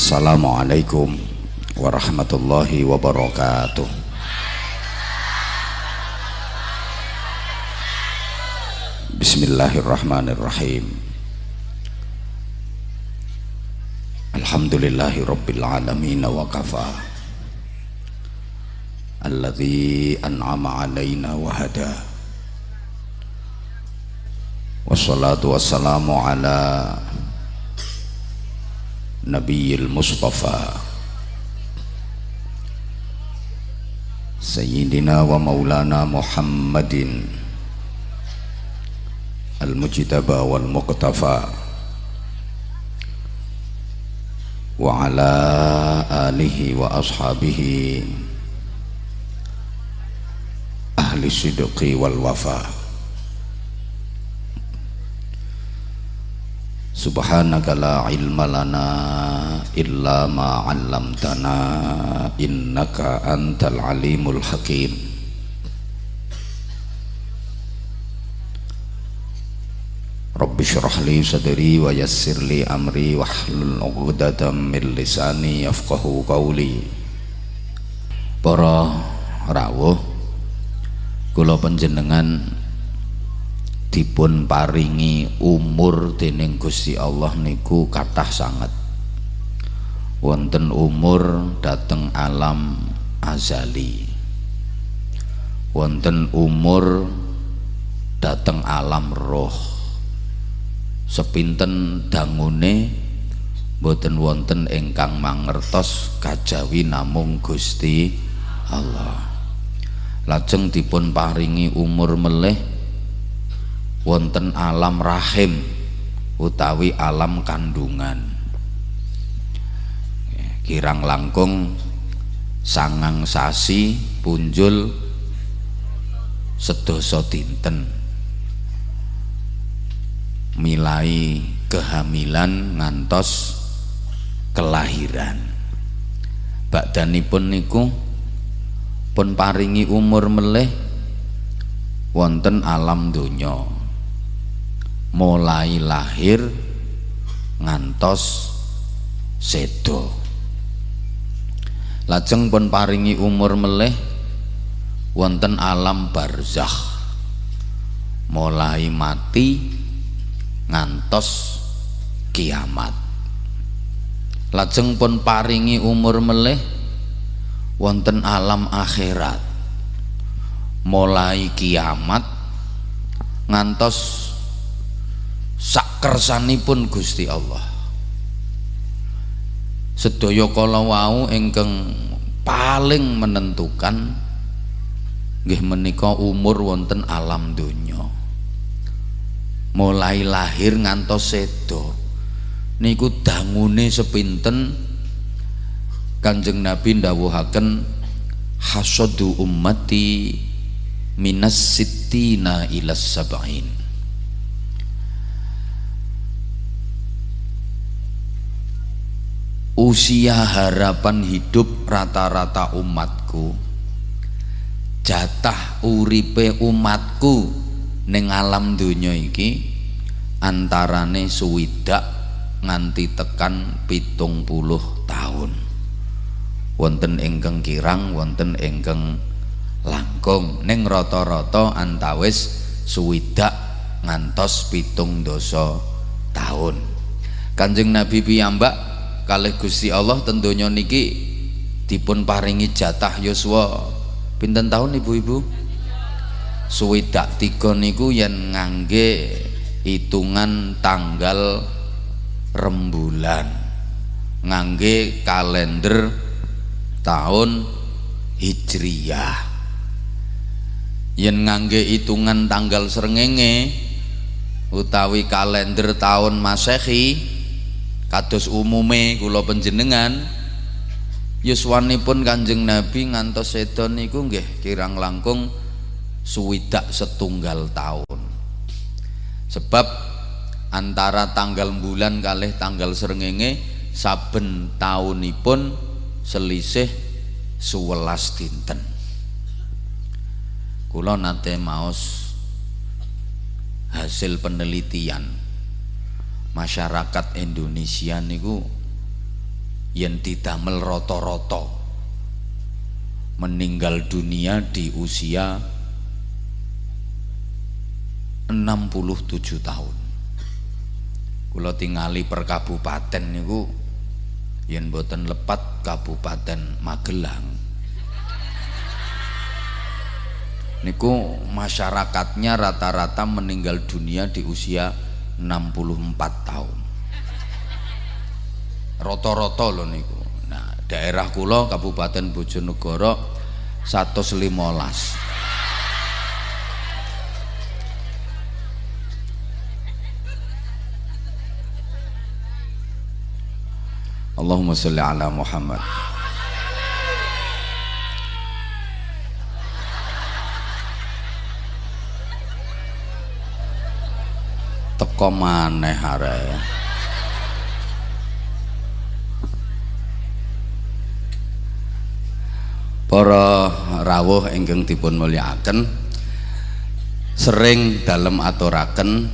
Assalamualaikum warahmatullahi wabarakatuh. Bismillahirrahmanirrahim. Alhamdulillahi rabbil alamin wa kafa. Alladzi an'ama alaina wa hada. Wassalatu wassalamu ala Nabiyil Mustafa Sayyidina wa maulana Muhammadin Al-Mujtaba wal Muqtafa wa ala alihi wa ashabihi ahli sidqi wal wafa. Subhanaka la ilma lana illa ma 'allamtana innaka antal alimul hakim. Rabbi shrah li sadri wa yassir li amri wahlul 'uqdatam min lisani yafqahu qawli. Para rawuh, kula panjenengan dipun paringi umur dening Gusti Allah niku kathah sanget. Wonten umur dateng alam azali, wonten umur dateng alam roh. Sepinten dangune boten wonten ingkang mangertos kajawi namung Gusti Allah. Lajeng dipun paringi umur melih wonten alam rahim utawi alam kandungan. Kirang langkung 9 sasi punjul sedasa dinten milai kehamilan ngantos kelahiran. Bakdanipun niku pun paringi umur melih wonten alam donya, mulai lahir ngantos sedo. Lajeng pun paringi umur melih wonten alam barzakh, mulai mati ngantos kiamat. Lajeng pun paringi umur melih wonten alam akhirat, mulai kiamat ngantos sakersanipun Gusti Allah. Sedaya kala wau ingkang paling menentukan nggih menika umur wonten alam donya, mulai lahir ngantos sedo niku dangune sepinten. Kanjeng Nabi ndawuhaken hasadu ummati minas sittina ilas sab'in. Usia harapan hidup rata-rata umatku, jatah uripe umatku ning alam donya iki antarane suwidak nganti tekan 70 tahun. Wonten ingkang kirang, wonten ingkang langkung, ning rata-rata antawis suwidak ngantos 70 tahun. Kanjeng Nabi piyambak kalih Gusti Allah ten donya niki dipun paringi jatah yuswa pinten tahun ibu-ibu? Suwidak 3 niku yen ngangge hitungan tanggal rembulan, ngangge kalender tahun Hijriyah. Yen ngangge hitungan tanggal srengenge utawi kalender tahun Masehi kados umume kula panjenengan, yuswanipun Kanjeng Nabi ngantos sedo niku nggih kirang langkung suwidak 1 tahun. Sebab antara tanggal bulan kalih tanggal srengenge saben taunipun selisih 11 dinten. Kula nate maos hasil penelitian masyarakat Indonesia niku yen didamel rata-rata meninggal dunia di usia 67 tahun. Kula tingali per kabupaten niku yen boten lepat Kabupaten Magelang niku masyarakatnya rata-rata meninggal dunia di usia 64 tahun. Rata-rata lho niku. Nah, daerah kula Kabupaten Bojonegoro 115. Allahumma sholli ala Muhammad. Teko maneh arek. Para rawuh ingkang dipun mulyakaken, sering dalem aturaken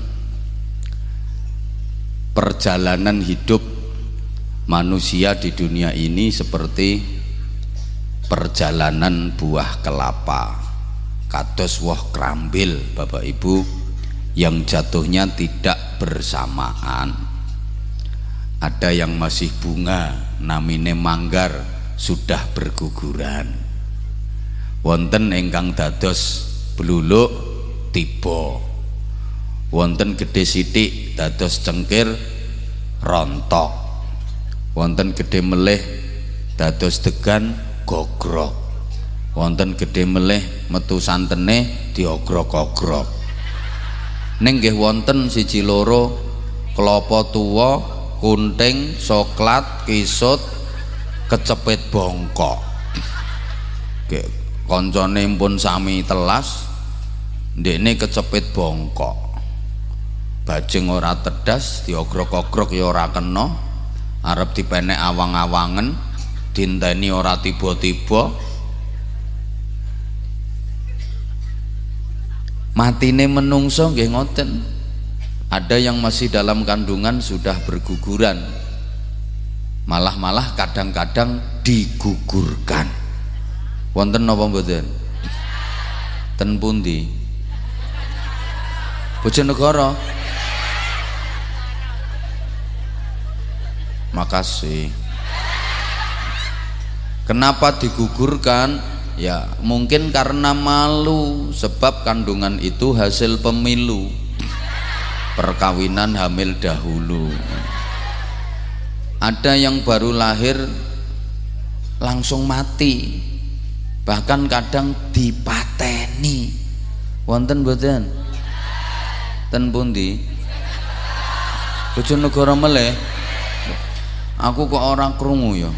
perjalanan hidup manusia di dunia ini seperti perjalanan buah kelapa, kados woh krambil Bapak Ibu, yang jatuhnya tidak bersamaan. Ada yang masih bunga, namine manggar, sudah berguguran. Wonten ingkang dados bluluk tiba, wonten gedhe sithik dados cengkir rontok, wonten gedhe melih dados degan gogrok, wonten gedhe melih metu santene diogrok-ogrok. Ning nggih wonten siji loro kelapa tuwa, kunting, soklat, kisut, kecepit bongkok. Nggih kancane pun sami telas, ndekne kecepit bongkok. Bajing ora tedas, diogrok-ogrok ya ora kena, arep dipenek awang-awangen, dinteni ora tiba-tiba. Matine menungso nggih ngoten. Ada yang masih dalam kandungan sudah berguguran, malah kadang-kadang digugurkan. Wonten napa mboten? Ten pundi? Bojonegoro. Makasih. Kenapa digugurkan? Ya mungkin karena malu, sebab kandungan itu hasil pemilu, perkawinan hamil dahulu. Ada yang baru lahir langsung mati, bahkan kadang dipateni. Wonten mboten? Ten pundi? Bojonegoro meleh. Aku kok orang krungu ya.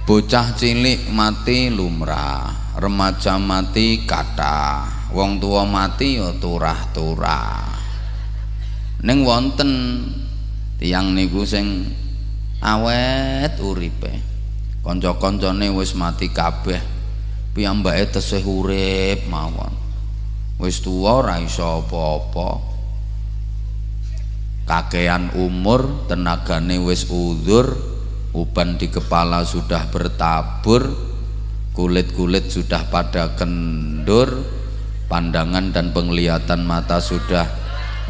Bocah cilik mati lumrah, remaja mati kathah, wong tua mati ya turah-turah. Ning wonten tiyang niku sing awet uripe, kanca-kancane wis mati kabeh, piyambake tesih urip mawon. Wis tuwa ora iso apa-apa, kakean umur, tenagane wis udzur, uban di kepala sudah bertabur, kulit-kulit sudah pada kendur, pandangan dan penglihatan mata sudah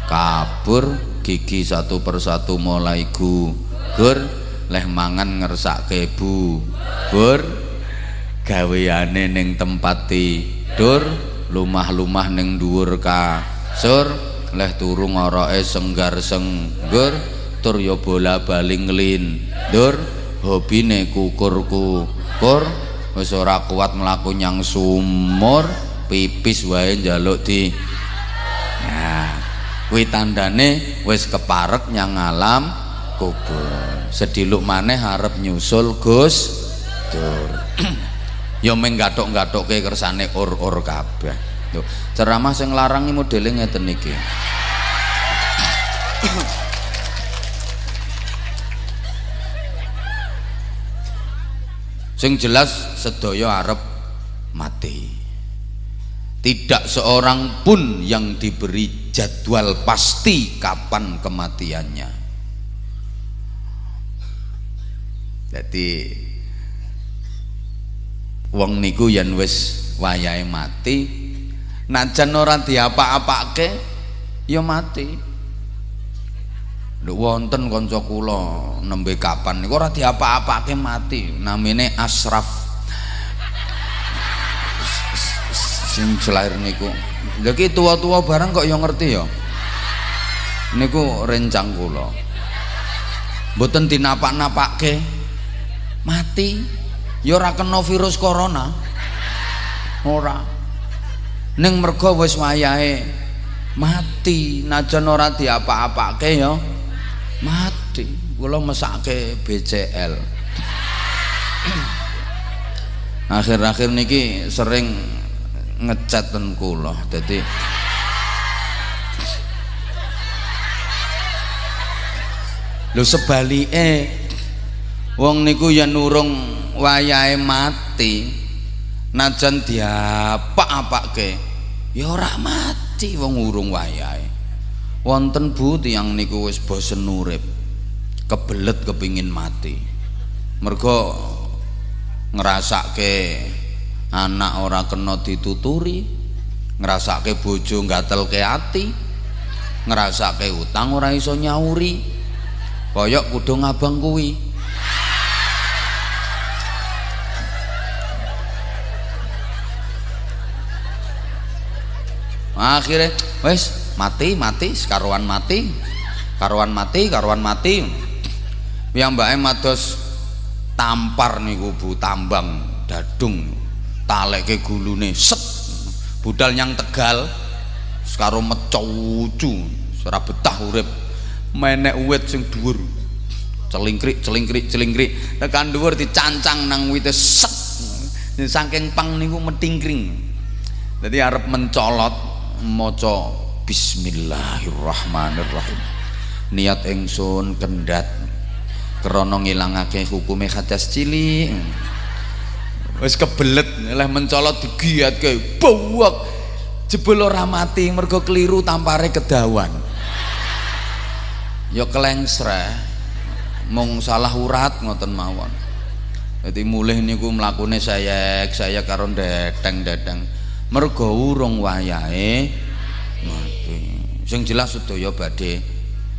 kabur, gigi satu persatu mulai gugur, leh mangan ngersake bubur, gaweane ning tempat tidur, lumah-lumah ning dhuwur kasur, leh turu ngoroke senggar-senggur, tur ya bola bali nglindur, hobine kukur-kukur, wis ora kuat mlaku nyang sumur, pipis wae njaluk di. Nah, kuwi tandane wis keparek nyang alam kubur. Sediluk maneh arep nyusul Gus Dur. Ya mung gathuk-gathukke kersane ur-ur kabeh. Lho, ceramah sing larang iki modele ngeten iki. Sing jelas sedaya arep mati. Tidak seorang pun yang diberi jadwal pasti kapan kematiannya. Jadi wong niku yen wis wayahe mati, najan ora diapa-apake ya mati. Lho wonten kanca kula nembe kapan niku ora diapa-apake mati, namine Asraf. Sing jelair niku. Lha ki tuwa-tuwa barang kok ya ngerti ya. Niku rencang kula. Mboten dinapak-napake mati ya ora kena virus corona ora ning mergo wis wayahe mati najan ora diapa-apake ya mati. Kula mesake BCL akhir-akhir niki sering ngecat ten kula dadi lho sebalike wong niku yen urung wayahe mati najan diapak-apake ya ora mati wong urung wayahe. Wonten Bu tiyang niku wis bosen urip, kebelet kepingin mati. Mergo ngrasake anak ora kena dituturi, ngrasake bojo ngatelke ati, ngrasake utang ora iso nyauri. Koyok kudung abang kuwi. Akhirnya wes mati karuan mati piyambake mados tampar niku Bu, tambang dadung taleke gulune set budal nyang Tegal karo mecucu ora betah urip menek uwit sing dhuwur celingkrik tekan dhuwur dicancang nang wite set saking pang niku metingkring dadi arep mencolot maca bismillahirrahmanirrahim niat ingsun kendhat krana ngilangake hukume hadas cilik wis kebelet oleh mencolot digiatke bawak jebul ora mati mergo keliru tampare kedawan ya kelengsreh mung salah urat ngoten mawon. Dadi mulih niku mlakune saya karo deteng mergo urung wayahe mati. Sing jelas sedaya badhe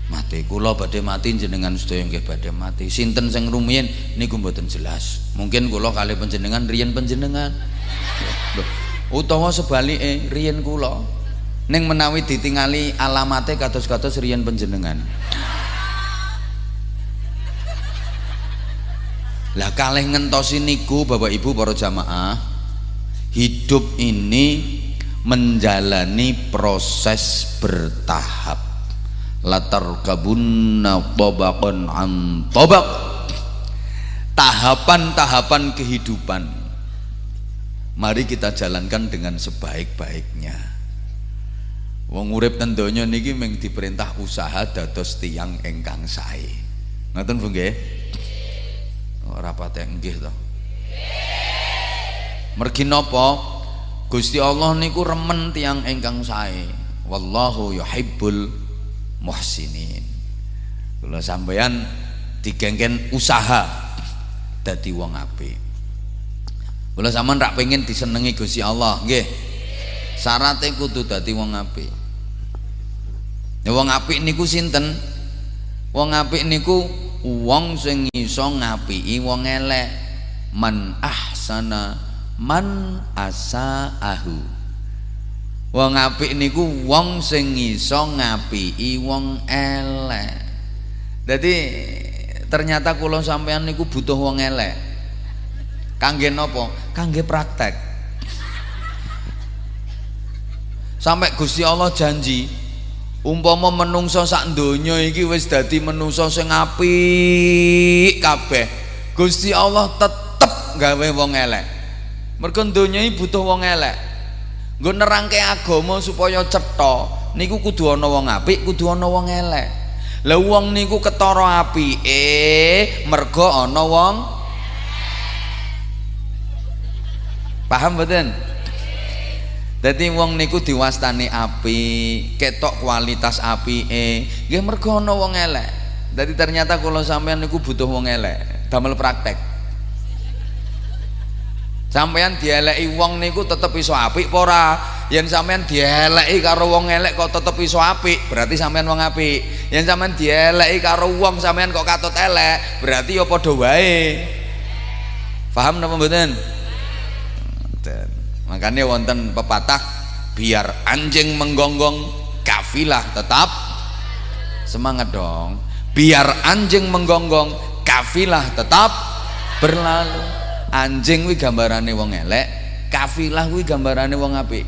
mati, kula badhe mati, jenengan sedaya nggih badhe mati. Sinten sing rumiyin niku mboten jelas. Mungkin kula kalih panjenengan riyen panjenengan. Utawa sebalike riyen kula. Ning menawi ditingali alamate kados-kados riyen panjenengan. Lah kalih ngentosi niku Bapak Ibu para jamaah, hidup ini menjalani proses bertahap. Latar kabunna tabaqan an tabaq, tahapan-tahapan kehidupan. Mari kita jalankan dengan sebaik-baiknya. Wong urip ten donya niki mung diperintah usaha dados tiyang ingkang sae. Ngoten Bu nggih? Ora patek nggih to. Mergi napa? Gusti Allah niku remen tiyang ingkang sae. Wallahu yuhibbul muhsinin. Kula sampeyan digengken usaha dadi wong apik. Kula sampean rak pengen disenengi Gusti Allah, nggih. Syaratnya kudu dadi wong apik. Ya wong apik niku sinten? Wong apik niku wong sing iso ngapiki wong elek. Man ahsana man asaahu. Wong apik niku wong sing iso ngapiki wong elek. Dadi ternyata kula sampean niku butuh wong elek. Kangge napa? Kangge praktek. Sampai Gusti Allah janji, umpama menungso sak donya iki wis dadi menungso sing apik kabeh, Gusti Allah tetep gawe wong elek. Mergo donya iki butuh wong elek. Nggo nerangke agama supaya cetha niku kudu ana wong apik, kudu ana wong elek. Lah wong niku ketara apike mergo ana wong. Paham mboten? Dadi wong niku diwastani apik, ketok kualitas apike, nggih mergo ana wong elek. Dadi ternyata kula sampean niku butuh wong elek, damel praktek. Sampean dieleki wong niku tetep iso apik apa ora? Yen sampean dieleki karo wong elek kok tetep iso apik, berarti sampean wong apik. Yen sampean dieleki karo wong sampean kok katut elek, berarti ya padha wae. Paham napa mboten? Makanya wonten pepatah, biar anjing menggonggong kafilah tetap semangat dong. Biar anjing menggonggong kafilah tetap berlalu. Anjing kuwi gambarane wong elek, kafilah kuwi gambarane wong apik.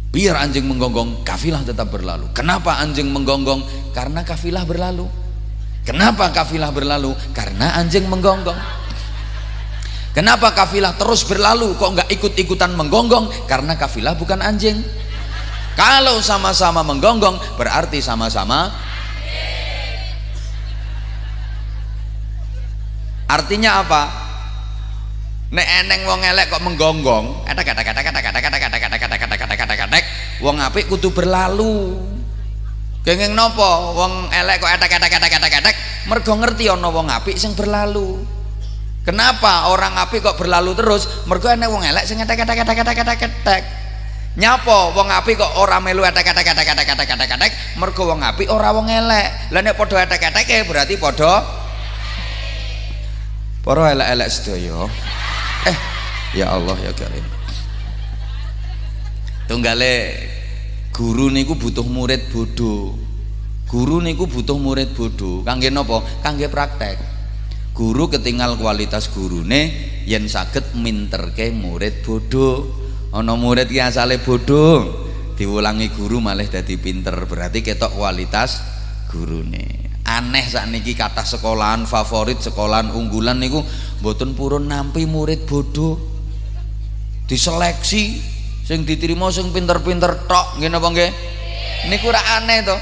Biar anjing menggonggong kafilah tetap berlalu. Kenapa anjing menggonggong? Karena kafilah berlalu. Kenapa kafilah berlalu? Karena anjing menggonggong. Kenapa kafilah terus berlalu kok nggak ikut-ikutan menggonggong? Karena kafilah bukan anjing. Kalau sama-sama menggonggong berarti sama-sama. Artinya apa? Nek eneng wong elek kok menggonggong, wong apik kudu berlalu. Kenging nopo wong elek kok mergo ngerti ana wong apik sing berlalu. Kenapa orang apik kok berlalu terus? Mergo enek wong elek sing etek. Nyapa wong apik kok ora melu etek. Mergo wong apik ora wong elek. Lah nek padha etek-eteke berarti padha para elek-elek sedaya. Ya Allah ya Karim. Tunggale guru niku butuh murid bodoh. Guru niku butuh murid bodoh. Kangge napa? Kangge praktek. Guru ketinggal kualitas gurune yen saged minterke murid bodoh. Ana murid ki asale bodoh, diulangi guru malah dadi pinter, berarti ketok kualitas gurune. Aneh sakniki kathah sekolahan favorit, sekolahan unggulan niku mboten purun nampi murid bodoh. Diseleksi sing diterima sing pinter-pinter tok, nggih napa nggih? Niku ora aneh to.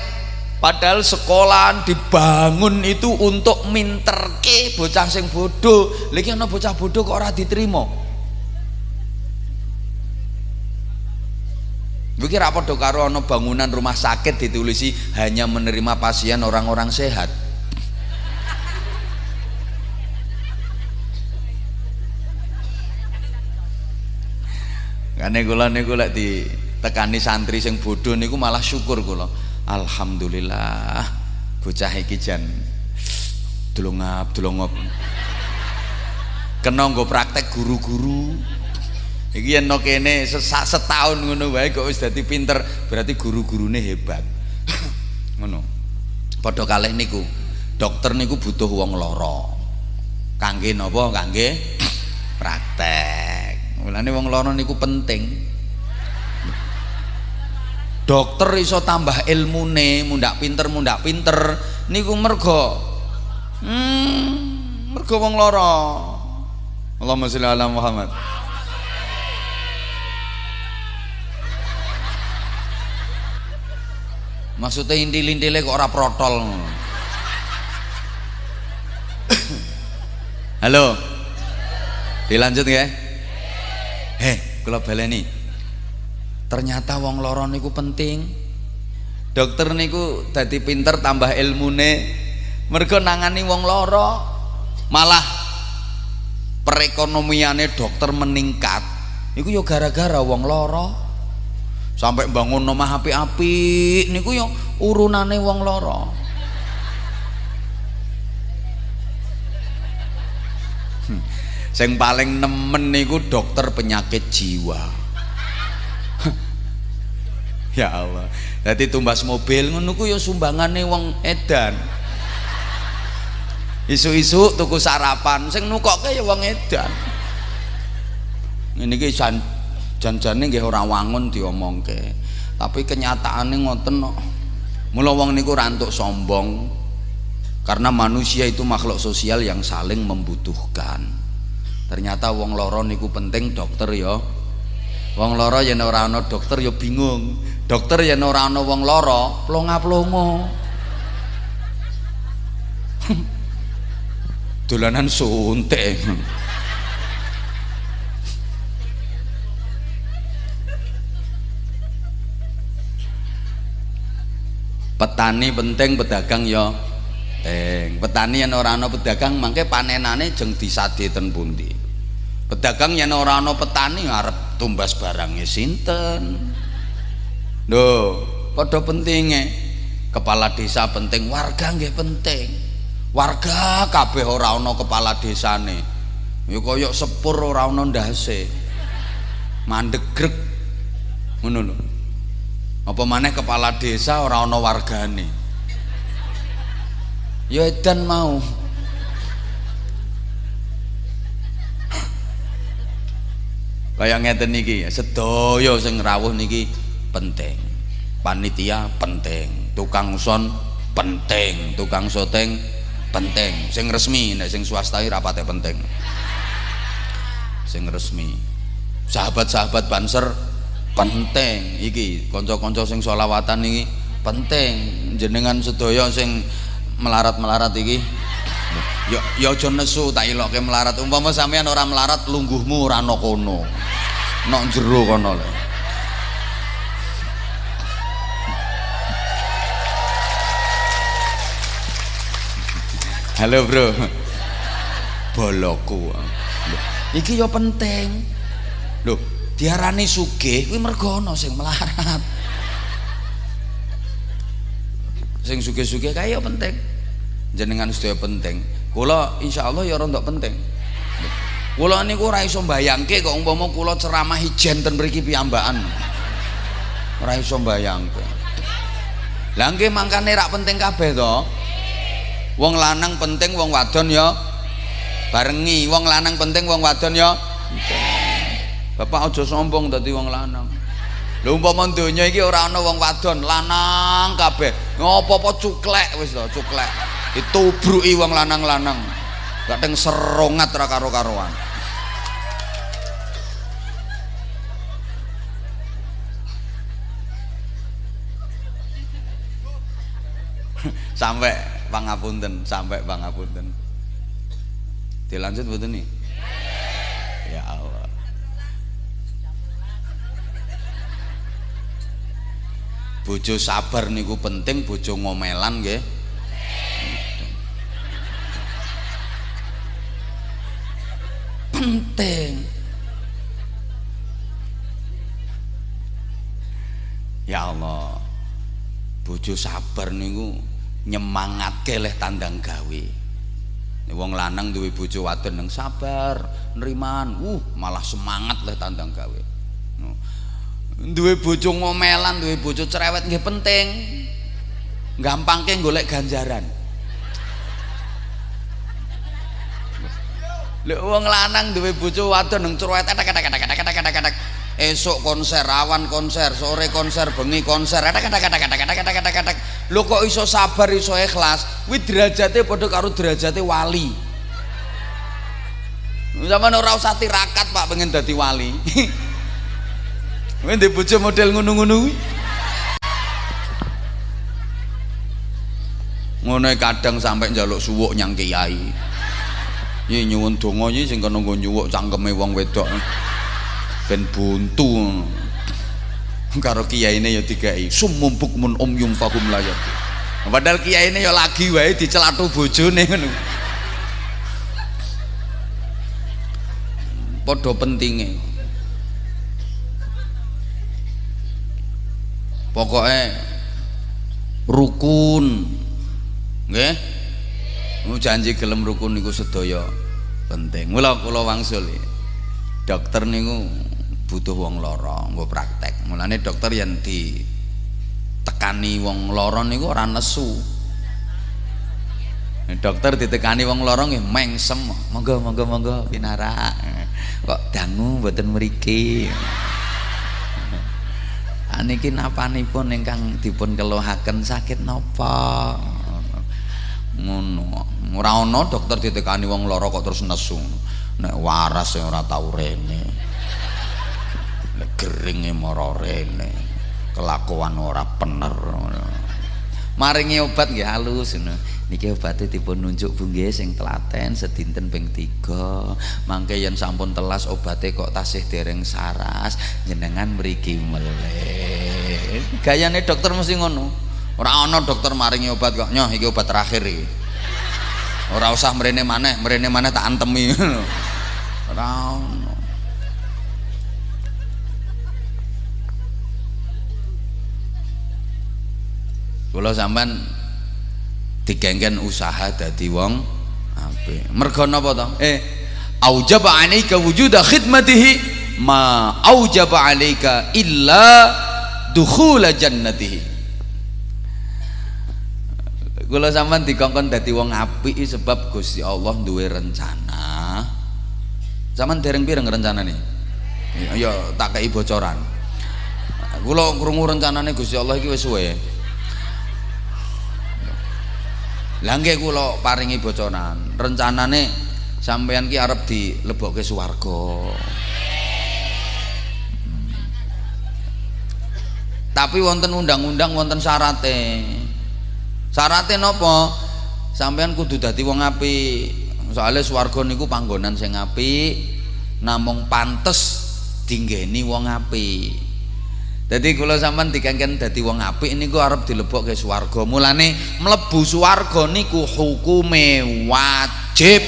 Padahal sekolahan dibangun itu untuk minterke bocah sing bodoh. Lagi ana bocah bodoh kok ora diterima. Iki ra padha karo ana bangunan rumah sakit ditulisi hanya menerima pasien orang-orang sehat. Kane kula niku lek ditekani santri sing bodoh niku malah syukur kula. Alhamdulillah bocah iki jan dulungap kena nggo praktek guru-guru iki yen no kene setahun ngono wae kok wis dadi pinter, berarti guru-gurune hebat. Ngono padha kalih niku dokter niku butuh wong lara kangge napa? Kangge praktek. Mulane wong lara niku penting. Dokter iso tambah ilmune, mundak pinter niku mergo wong lara. Allahumma sholli ala Muhammad. Maksudnya intil-intile kok ora protol. Halo. Dilanjut ya. Kula baleni. Ternyata wong loro niku penting. Dokter niku dadi pinter tambah ilmune mergo nangani wong loro. Malah perekonomiane dokter meningkat niku ya gara-gara wong loro. Sampai bangun omah apik-apik niku ya urunane wong loro. Sing paling nemen niku dokter penyakit jiwa. Ya Allah, jadi tumbas mobil ngono ku ya sumbangane wong edan. Isu-isu tuku sarapan sing nukokke ya wong edan. Ngene iki jan-jane nggih ora wangun diomongke, tapi kenyataane ngoten kok. Mula wong niku ora entuk sombong, karena manusia itu makhluk sosial yang saling membutuhkan. Ternyata wong loro niku penting, dokter ya. Wong loro yen ora ana dokter ya bingung. Dokter yen ora ana wong loro, plonga-plongo. Dolanan suntik. Petani penting, pedagang ya penting. Petani yen ora ana pedagang mangke panenane jeng disade ten pundi. Pedagang yen ora ana petani arep tumbas barange sinten. Lho, padha pentinge. Kepala desa penting, warga nggih penting. Warga kabeh ora ana kepala desane. Ya kaya sepur ora ana ndase. Mandegreg. Ngono lho. Apa maneh kepala desa ora ana wargane. Ya edan mau. Kaya ngeten niki, sedaya sing rawuh niki penting. Panitia penting, tukang son penting, tukang syuting penting. Sing resmi, nek sing swasta rapate penting. Sing resmi. Sahabat-sahabat Banser penting iki, kanca-kanca sing sholawatan iki penting. Jenengan sedaya sing melarat-melarat iki ya aja nesu tak ilokke melarat. Umpama sampean ora melarat lungguhmu ora ana kono. Nok jero kono lho. Halo bro. Boloku. Iki ya penting. Lho, diarani sugih kuwi mergo ana sing melarat. Sing sugih-sugih kae ya penting. Jenengan sedaya penting. Kula insyaallah ya rada penting. Kula niku ora iso mbayangke kok umpama kula ceramah ijen ten mriki piyambakan. Ora iso mbayangke. Lah nggih mangkane rak penting kabeh to. Wong lanang penting, wong wadon ya barengi. Wong lanang penting, wong wadon ya Bapak aja sombong dadi wong lanang. Lho umpama donya iki ora ana wong wadon, lanang kabeh. Ngopo-opo cuklek wis to, cuklek. Ditubruki wong lanang-lanang. Kadang serongat ra karo-karoan. Sampai pangapunten, sampai pangapunten. Dilanjut mboten nih? Ya Allah. Bojo sabar niku penting, bojo ngomelan nggih. Penting. Ya Allah. Bojo sabar niku nyemangatke leh tandang gawe. Wong lanang duwe bojo wadon yang sabar, neriman, malah semangat leh tandang gawe. Duwe bojo ngomelan, duwe bojo cerewet nggih penting. Gampangke golek ganjaran. Lek wong lanang duwe bojo wadon nang cerewet kadang-kadang esuk konser, awan konser, sore konser, bengi konser, kadang-kadang. Lho kok iso sabar, iso ikhlas? Kuwi derajate padha karo derajate wali. Sampeyan ora usah tirakat Pak pengen dadi wali. Wene bojo model ngono-ngono kuwi. Ngono kadang sampai njaluk suwuk nyang kiai. Iki nyuwun donga iki sing kena nggo nyuwuk cangkeme wong wedok. Ben buntu. Karo kiyaine ya digawe summum bukmun umyum fahum layat. Padahal kiyaine ya lagi wae dicelathu bojone ngono. Padha pentinge. Pokoknya rukun nggih janji gelem rukun niku sedaya penting. Mula kula wangsul dokter niku butuh wong lara nggo praktek. Mulane dokter yen ditekani wong lara niku ora nesu. Dokter ditekani wong lara nggih mengsem. Monggo pinarak. Kok dangu mboten mriki. Niki napanipun ingkang dipun keluhaken sakit napa? Ngono. Ora ana dokter ditekani wong lara kok terus nesu. Nek waras sing ora tau rene. Nek geringe mara rene. Kelakuan ora bener. Maringi obat nggih halus ngono. Niki obate dipun nunjuk Bu nggih sing telaten sedinten ping 3. Mangke yen sampun telas obate kok tasih dereng saras, jenengan mriki meleh. Gayane dokter mesti ngono. Ora ana dokter maringi obat kok, nyoh iki obat terakhir iki. Ora usah mrene maneh tak antemi ngono. Ora ono. Kula sampean digengken usaha dadi wong apik. Mergo napa to? Aujaba 'alaika wujuda khidmatihi ma aujaba 'alaika illa dukhula jannatihi. Kula sampean dikongkon dadi wong apik sebab Gusti Allah duwe rencana. Sampeyan dereng pireng rencanane? Ya tak kei bocoran. Kula krungu rencanane Gusti Allah iki wis suwe. Lah nggih kula paringi bocoran. Rencanane sampeyan ki arep dilebokke swarga. Tapi wonten undang-undang, wonten syarate. Syarate napa? Sampeyan kudu dadi wong apik. Soale swarga niku panggonan sing apik, namung pantes dinggeni wong apik. Dadi kula sampean dikengken dadi wong apik niku arep dilebokke swarga. Mulane mlebu swarga niku hukume wajib.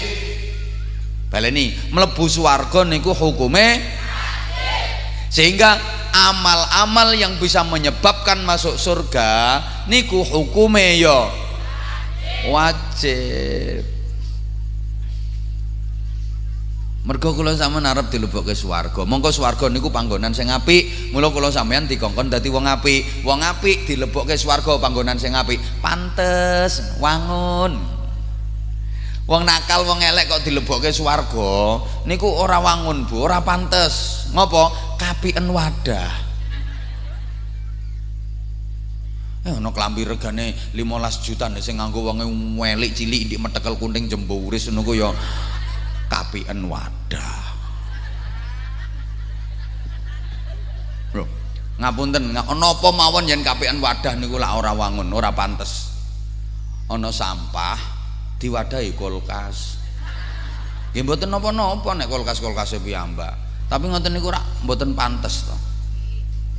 Baleni, mlebu swarga niku hukume wajib. Sehingga amal-amal yang bisa menyebabkan masuk surga niku hukume ya wajib. Mergo kula sampeyan arep dilebokke swarga. Monggo swarga niku panggonan sing apik, mula kula sampeyan dikongkon dadi wong apik. Wong apik dilebokke swarga panggonan sing apik. Pantes wangun. Wong nakal wong elek kok dilebokke swarga niku ora wangun, Bu, ora pantes. Ngopo? Kapiken wadah. Ana klambi regane 15 juta sing nganggo wong welik cilik ndik metekel kunting jemburis ngono ku ya kapiken wadah. Lho, ngapunten, napa mawon yen kapiken wadah niku lak ora wangun, ora pantes. Ana sampah diwadahi kulkas. Nggih mboten napa-napa nek kulkas-kulkase piyambak. Tapi ngoten niku ora mboten pantes to.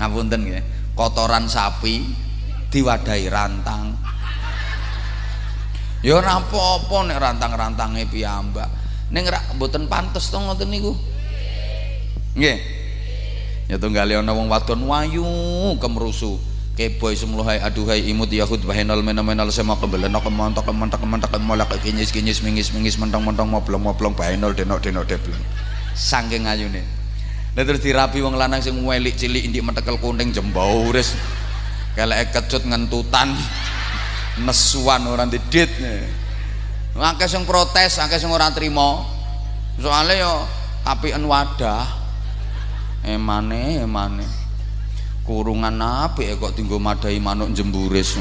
Ngapunten nggih, kotoran sapi diwadahi rantang. Ya ora apa-apa nek rantang-rantange piyambak. Ning rak mboten pantes to ngoten niku. Nggih. Ya tunggale ana wong wadon wayu kemrusu. Keboy semluhai aduhai imut yahud bahenal menal sema kembelena kemontok molak kinyis mingis mentong-mentong moblong bahenal denok debleng. Saking ayune. Lah terus dirapi wong lanang sing welik cilik ndik metekel kunting jembauris. Keleke kecut ngentutan. Nesuan ora didit. Akeh sing protes, akeh sing ora trima. Soale yo apiken wadah. Emane. Kurungan apik kok dienggo madahi manuk jemburis.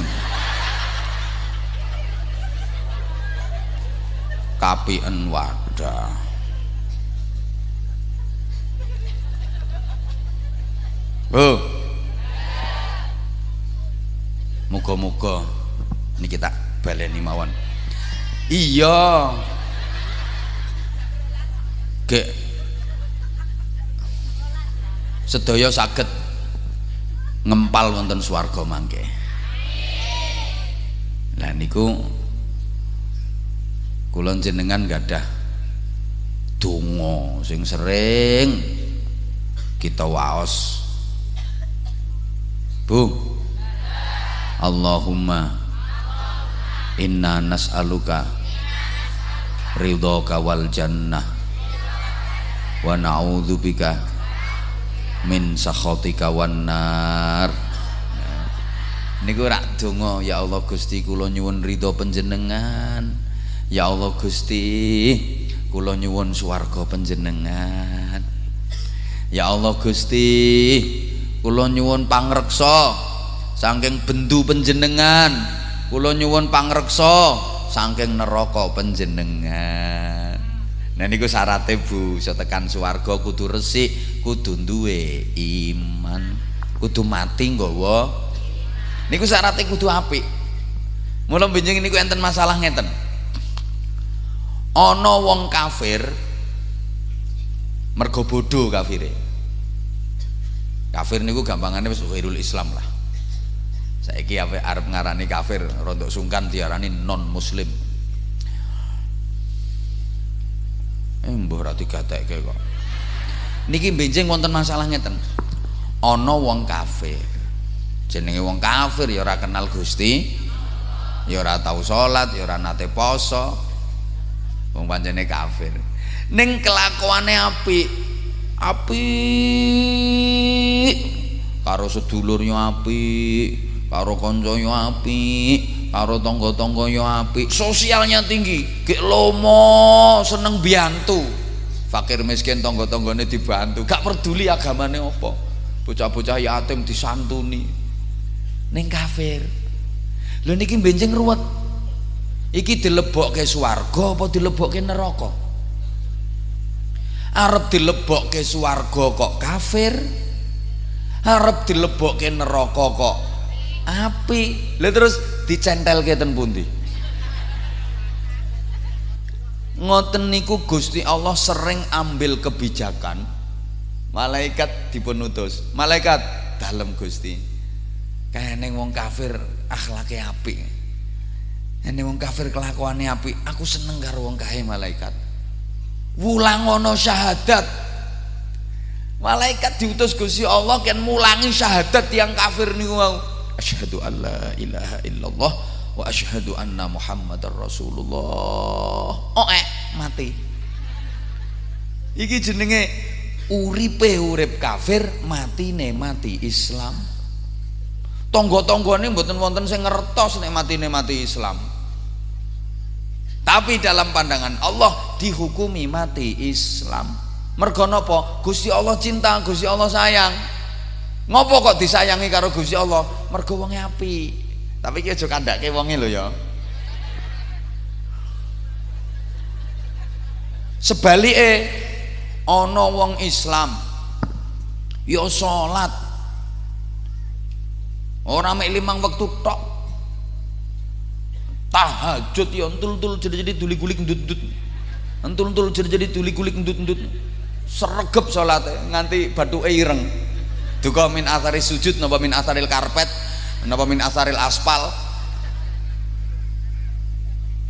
Kapiken wadah. Oh. Muga-muga niki tak baleni mawon. Iya gek sedaya saged ngempal wonten swarga mangke. Lah niku kula jenengan gadah donga sing sering kita waos. Bu, Allahumma inna nas'aluka ridhaka wal jannah wa na'udzubika min sakhatika wan nar. Niku rak donga, ya Allah Gusti kula nyuwun ridho panjenengan. Ya Allah Gusti kula nyuwun swarga panjenengan. Ya Allah Gusti kula nyuwun pangreksa saking bendu panjenengan. Kula nyuwun pangreksa saking neraka panjenengan. Nah niku syarate Bu, iso tekan swarga kudu resik, kudu duwe iman, kudu mati nggawa. Niku syarate kudu apik. Mula benjing niku enten masalah ngeten. Ana wong kafir mergo bodho kafire. Kafir niku gampangane wis ghairul Islam lah. Saiki arep ngarani kafir rontok sungkan diarani non muslim. Mbah ra digatekke kok. Niki benjing wonten masalah ngeten. Ana wong kafir. Jenenge wong kafir ya ora kenal Gusti, ya ora tau salat, ya ora nate poso. Wong pancene kafir. Ning kelakuane apik. Apik. Karo sedulur yo apik. Karo kanca yo apik, karo tangga-tangga yo apik, sosialnya tinggi, gek lomo, seneng biantu, fakir miskin tangga-tanggane dibantu, gak peduli agamane apa, bocah-bocah yatim disantuni, ning kafir. Lho niki benjing ruwet, iki dilebokke swarga apa dilebokke neraka? Arep dilebokke swarga kok kafir, arep dilebokke neraka kok api. Lha terus dicentelke ten pundi? Ngoten niku Gusti Allah sering ambil kebijakan. Malaikat dipun utus. Malaikat dalem Gusti. Kene wong kafir akhlake apik. Ene wong kafir kelakuane apik. Aku seneng karo wong kae malaikat. Wulangono syahadat. Malaikat diutus Gusti Allah kan mulangi syahadat yang kafir niku mau. Asyhadu an la ilaha illallah wa asyhadu anna muhammadar rasulullah. Mati. Iki jenenge uripe urip kafir, matine mati Islam. Tangga-tanggane mboten wonten sing ngertos nek matine mati Islam. Tapi dalam pandangan Allah dihukumi mati Islam. Mergo napa? Gusti Allah cinta, Gusti Allah sayang. Ngopo kok disayangi karo Gusti Allah? Mergo wonge apik. Tapi iki aja kandhake wonge lho ya. Sebalike ana wong Islam ya salat ora mek 5 wektu tok. Tahajud ya entul-entul jadi duli-gulik ndut-ndut. Entul-entul jadi duli-gulik ndut-ndut. Sregep salate nganti bathuke ireng. Duka min athari sujud napa min atharil karpet napa min atharil aspal.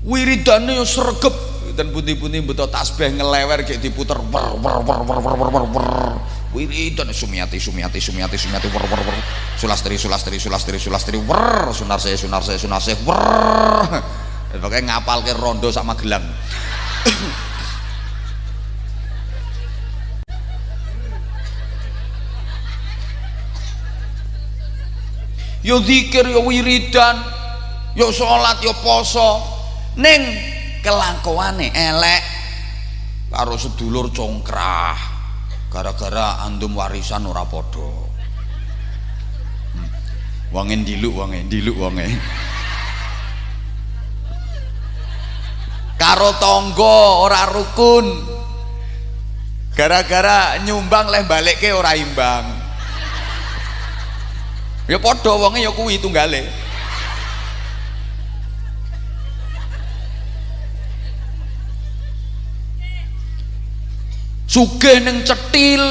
Wiridane yo sregep dan pundi-pundi beto tasbih ngelewer gek diputer wer wiridan sumiyati wer sulastri wer sunarse wer pokoke ngapalke rondo sak Magelang. Yo zikir, yo wiridan, yo sholat, yo poso, ning kelakuane elek karo sedulur congkrah gara-gara andum warisan ora padha. Wonge ndiluk wonge. Karo tangga ora rukun. Gara-gara nyumbang leh balikke ora imbang. Ya padha wonge ya kuwi tunggale. Sugih ning cetil.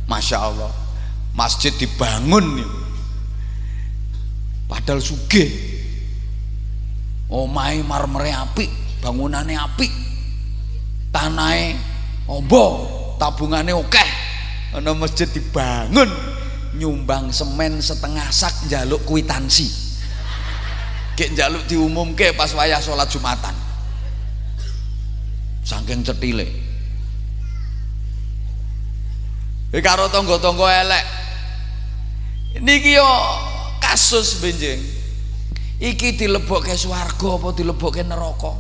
Masya Allah. Masjid dibangun nih. Padahal sugih. Omahe marmere apik, bangunane apik. Tanahe ombo, tabungane akeh. Ana masjid dibangun. Nyumbang semen setengah sak njaluk kwitansi. Gek njaluk diumumke pas wayah salat Jumatan. Saking cetile. Karo tangga-tangga elek. Niki yo kasus benjing. Iki dilebokke swarga apa dilebokke neraka?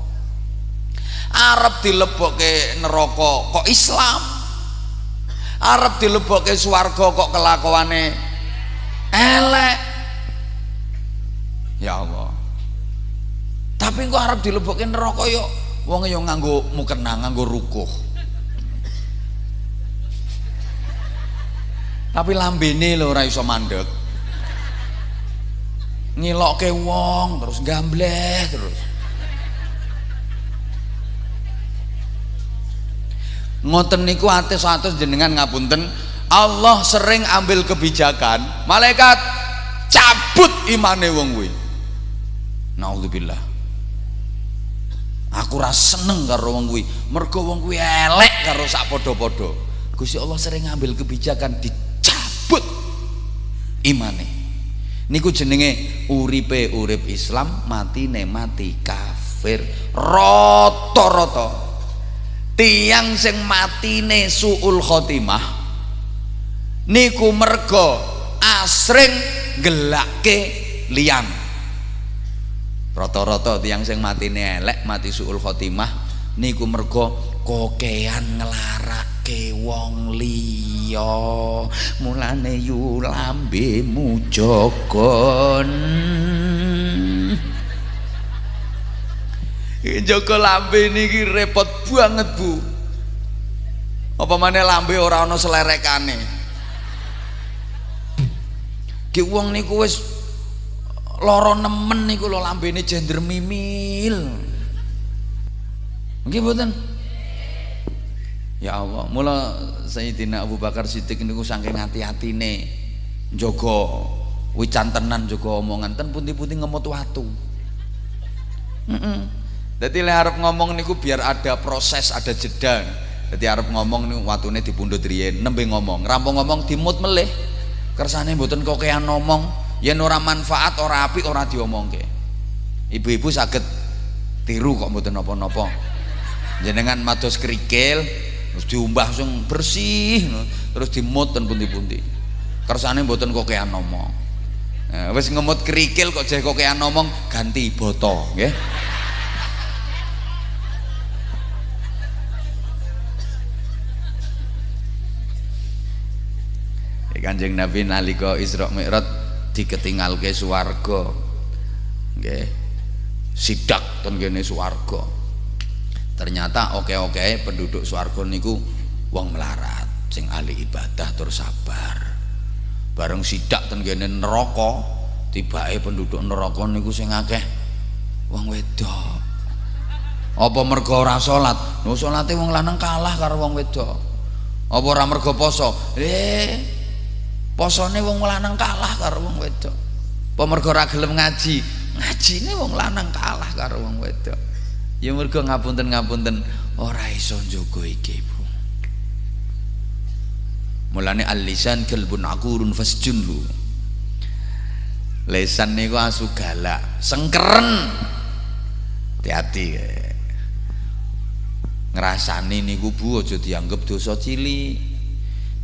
Arep dilebokke neraka kok Islam. Arep dilebokke swarga kok kelakuane elek. Ya Allah. Tapi kok arep dilebokke neraka yo wong yo nganggo mukena, nganggo rukuh. Tapi lambene lho ora iso mandeg. Ngilokke wong terus gambleh terus. Ngoten niku atus-atus jenengan ngapunten, Allah sering ambil kebijakan, malaikat cap dicabut imane wong kuwi. Naudzubillah. Aku ora seneng karo wong kuwi, mergo wong kuwi elek karo sak padha-padha. Gusti Allah sering ngambil kebijakan dicabut imane. Niku jenenge uripe urip Islam, matine mati kafir. Rata-rata tiyang sing matine suul khotimah niku mergo asring gelake liyan. Rata-rata tiyang sing matine elek, mati suul khotimah niku mergo kokean nglarake wong liya. Mulane yu lambemu jogon. Jaga lambe niki repot banget, Bu. Apa maneh lambe ora ana selerekane. Ki wong niku wis lara nemen niku lho lambene jender mimil. Nggih mboten? Ya Allah, mula Sayyidina Abu Bakar Siddiq niku saking hati-hatine njaga wican tenan, njaga omongan ten pundi-pundi ngemut watu. Dadi lek arep ngomong niku biar ada proses, ada jeda. Dadi arep ngomong niku watune dipundhut riyen, nembe ngomong, rampung ngomong dimut melih. Kersane mboten kokean ngomong, yen ora manfaat, ora apik, ora diomongke. Ibu-ibu saged tiru kok mboten napa-napa. Jenengan mados kerikil terus diumbah langsung bersih, terus dimut ten pundi-pundi. Kersane mboten kokean ngomong. Nah, wis ngemut kerikil kok jeh kokean ngomong, ganti boto, nggih. Kanjeng Nabi nalika Isra Mi'raj diketinggalke swarga. Nggih. Sidak ten kene swarga. Ternyata oke-oke penduduk swarga niku wong melarat, sing ahli ibadah tur sabar. Bareng sidak ten kene neraka, tibake penduduk neraka niku sing akeh wong wedok. Apa mergo ora salat? No salate wong lanang kalah karo wong wedok. Apa ora mergo poso? Posone wong lanang kalah karo wong wedok. Apa mergo ora gelem ngaji? Ngajine wong lanang kalah karo wong wedok. Ya mergo ngapunten-ngapunten ora iso njogo iki, Bu. Mulane al-lisan kalbun aqurun fasjunhu. Lesan niku asu galak, sengkeren. Hati-hati. Ngrasani niku Bu aja dianggep dosa cilik.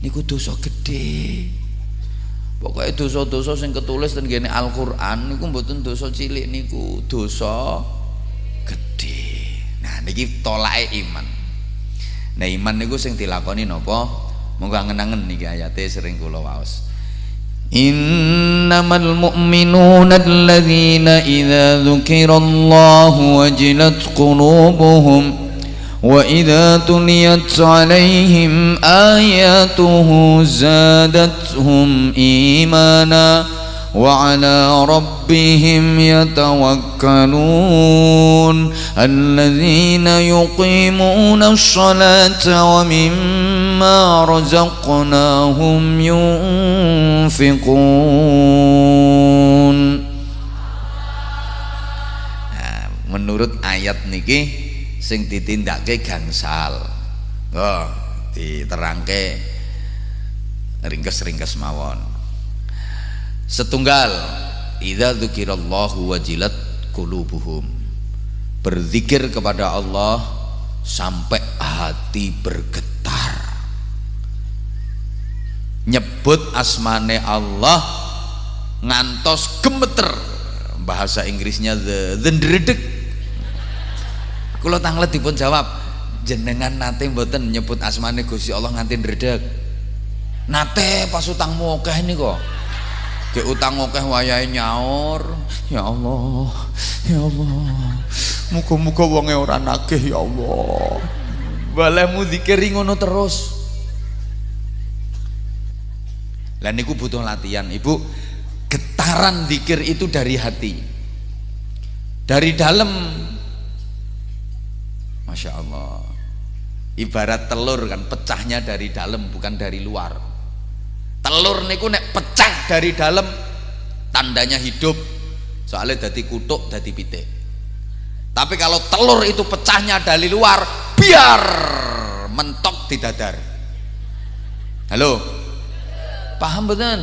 Niku dosa gede. Pokoknya dosa-dosa yang ketulis dan gini Al-Quran niku mboten dosa cilik, niku dosa gede. Nah niki tolake iman. Nah iman niku sing dilakoni napa? Monggo angen-angen niki ayate sering kula waos. Innamal mu'minuna alladzina idza dzukirallahu wajilat qulubuhum وَإِذَا تُلِيَتْ عَلَيْهِمْ آيَاتُهُ زَادَتْهُمْ إِيمَانًا وَعَلَى رَبِّهِمْ يَتَوَكَّلُونَ الَّذِينَ يُقِيمُونَ الصَّلَاةَ وَمِمَّا رَزَقْنَاهُمْ يُنْفِقُونَ. Nah, menurut ayat niki sing ditindake gangsal. Oh, diterangke ringkes-ringkes mawon. Setunggal, idza dzukirallahu wajilat qulubuhum. Berzikir kepada Allah sampai hati bergetar. Nyebut asmane Allah ngantos gemeter. Bahasa Inggrisnya the ndredeg. Kula tanglet dipun jawab, jenengan nate mboten nyebut asmane Gusti Allah nganti ndredeg. Nate pas utangmu akeh niku. Ge utang akeh wayahe nyaur, ya Allah. Ya Allah. Muga-muga wonge ora nagih ya Allah. Balemu zikir ngono terus. Lah niku butuh latihan, Ibu. Getaran zikir itu dari hati. Dari dalam. Masya Allah, ibarat telur kan pecahnya dari dalam bukan dari luar. Telur niku nek pecah dari dalam tandanya hidup, soalnya dadi kutuk dadi pitik. Tapi kalau telur itu pecahnya dari luar, biar mentok di dadar. Halo, paham betul?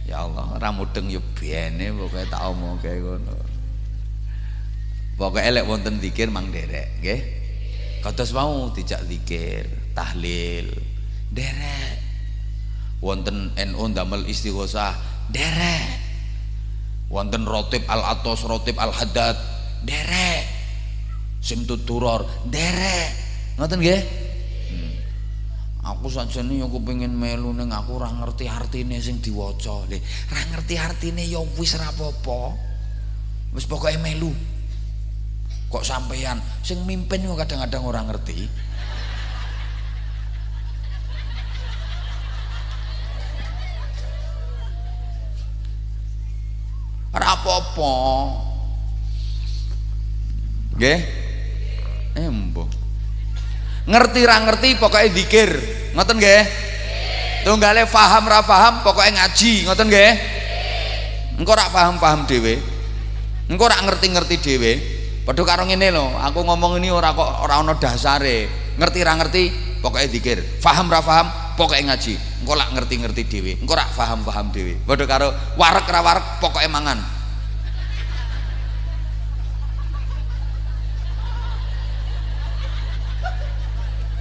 Ya Allah, ramudeng yo biene pokoke tak omong kae ngono. Pokoke elek wonten zikir mang derek, nggih. Kados mau dijak zikir, tahlil, derek. Wonten NU ndamel istighosah, derek. Wonten rotib al-atos, rotib al-haddad, derek. Simtud turor, derek. Ngoten nggih? Aku sajane yo kepengin melu ning aku ora ngerti artine sing diwaca. Lho, ora ngerti artine ya wis ora apa-apa. Wis pokoke melu. Kok sampeyan sing mimpin kok kadang-kadang ora ngerti. Ora apa-apa. Nggih? Embo. Ngerti ra ngerti pokoknya zikir, ngoten nggih? Tunggale paham ra paham pokoknya ngaji, ngoten nggih? Engko ra paham-paham dhewe. Engko ra ngerti-ngerti dhewe. Padha karo ngene lho, aku ngomong ini ora kok ora ana dasare. Ngerti ra ngerti pokoknya zikir, paham ra paham pokoknya ngaji. Engko lak ngerti-ngerti dhewe, engko ra paham-paham dhewe. Padha karo wareg ra wareg pokoknya mangan.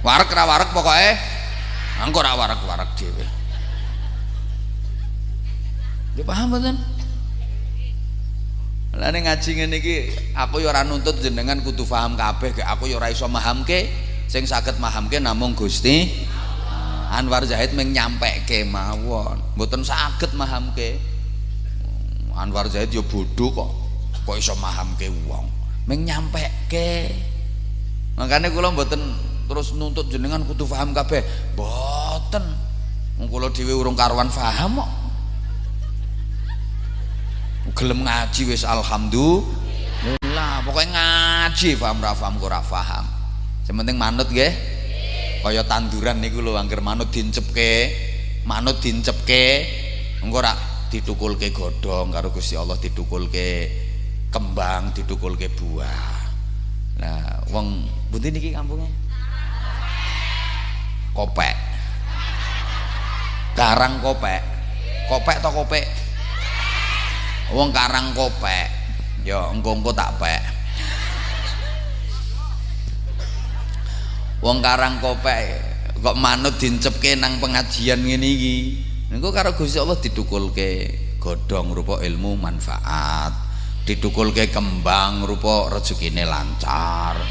Wareg ra wareg pokoknya engko ra wareg-wareg dhewe. Nggih paham mboten? Lah ning ngaji ngene iki aku ya ora nuntut jenengan kudu paham kabeh, aku ya ora iso mahamke, sing saged mahamke namung Gusti Anwar Zahid mung nyampekke mawon, mboten saged mahamke. Anwar Zahid ya bodho kok iso mahamke wong, mung nyampekke. Makane kula mboten terus nuntut jenengan kudu paham kabeh, mboten. Wong kula dhewe urung karuan paham kok. Gelem ngaji wis alhamdulillah. Pokoke ngaji paham ra paham kok ora paham. Sing penting manut nggih. Kaya tanduran niku lho, angger manut dincepke, engko ora ditukulke godhong karo Gusti Allah, ditukulke kembang, ditukulke buah. Nah, wong pundi niki kampunge? Kopek, Karang Kopek, kopek to kopek? Wong Karang Kopek, ya engko tak pek. Wong Karang Kopek kok manut dincepke nang pengajian ngene iki. Engko karo Gusti Allah ditukulke godhong rupa ilmu manfaat, ditukulke kembang rupa rezekine lancar,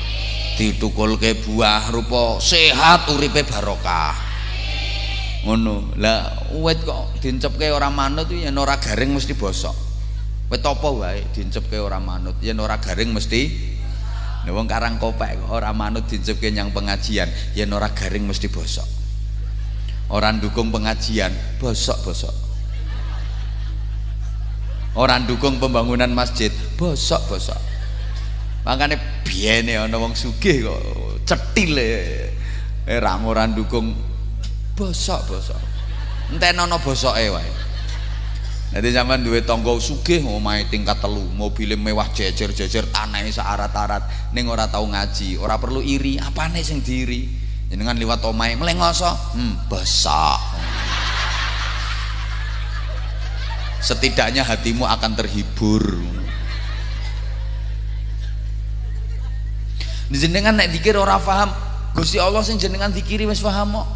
ditukulke buah rupa sehat uripe barokah. Ngono. Lah wit kok dincepke ora manut yen ora garing mesti bosok. Wit apa wae dincepke ora manut yen ora garing mesti. Nah wong Karang Kopek kok ora manut dincepke nyang pengajian yen ora garing mesti bosok. Ora ndukung pengajian bosok-bosok. Ora ndukung pembangunan masjid bosok-bosok. Makanya biyene ana wong sugih kok cethile ora ndukung bosok-bosok. Entenono bosoke wae. Dadi sampean duwe tangga sugih omahe tingkat 3, mobile mewah jejer-jejer, tanahe sak arat-arat ning ora tau ngaji, ora perlu iri, apane sing diiri? Jenengan liwat omahe mlengoso, bosok. Setidaknya hatimu akan terhibur. Jenengan nek zikir ora paham, Gusti Allah sing jenengan zikiri wis paham kok.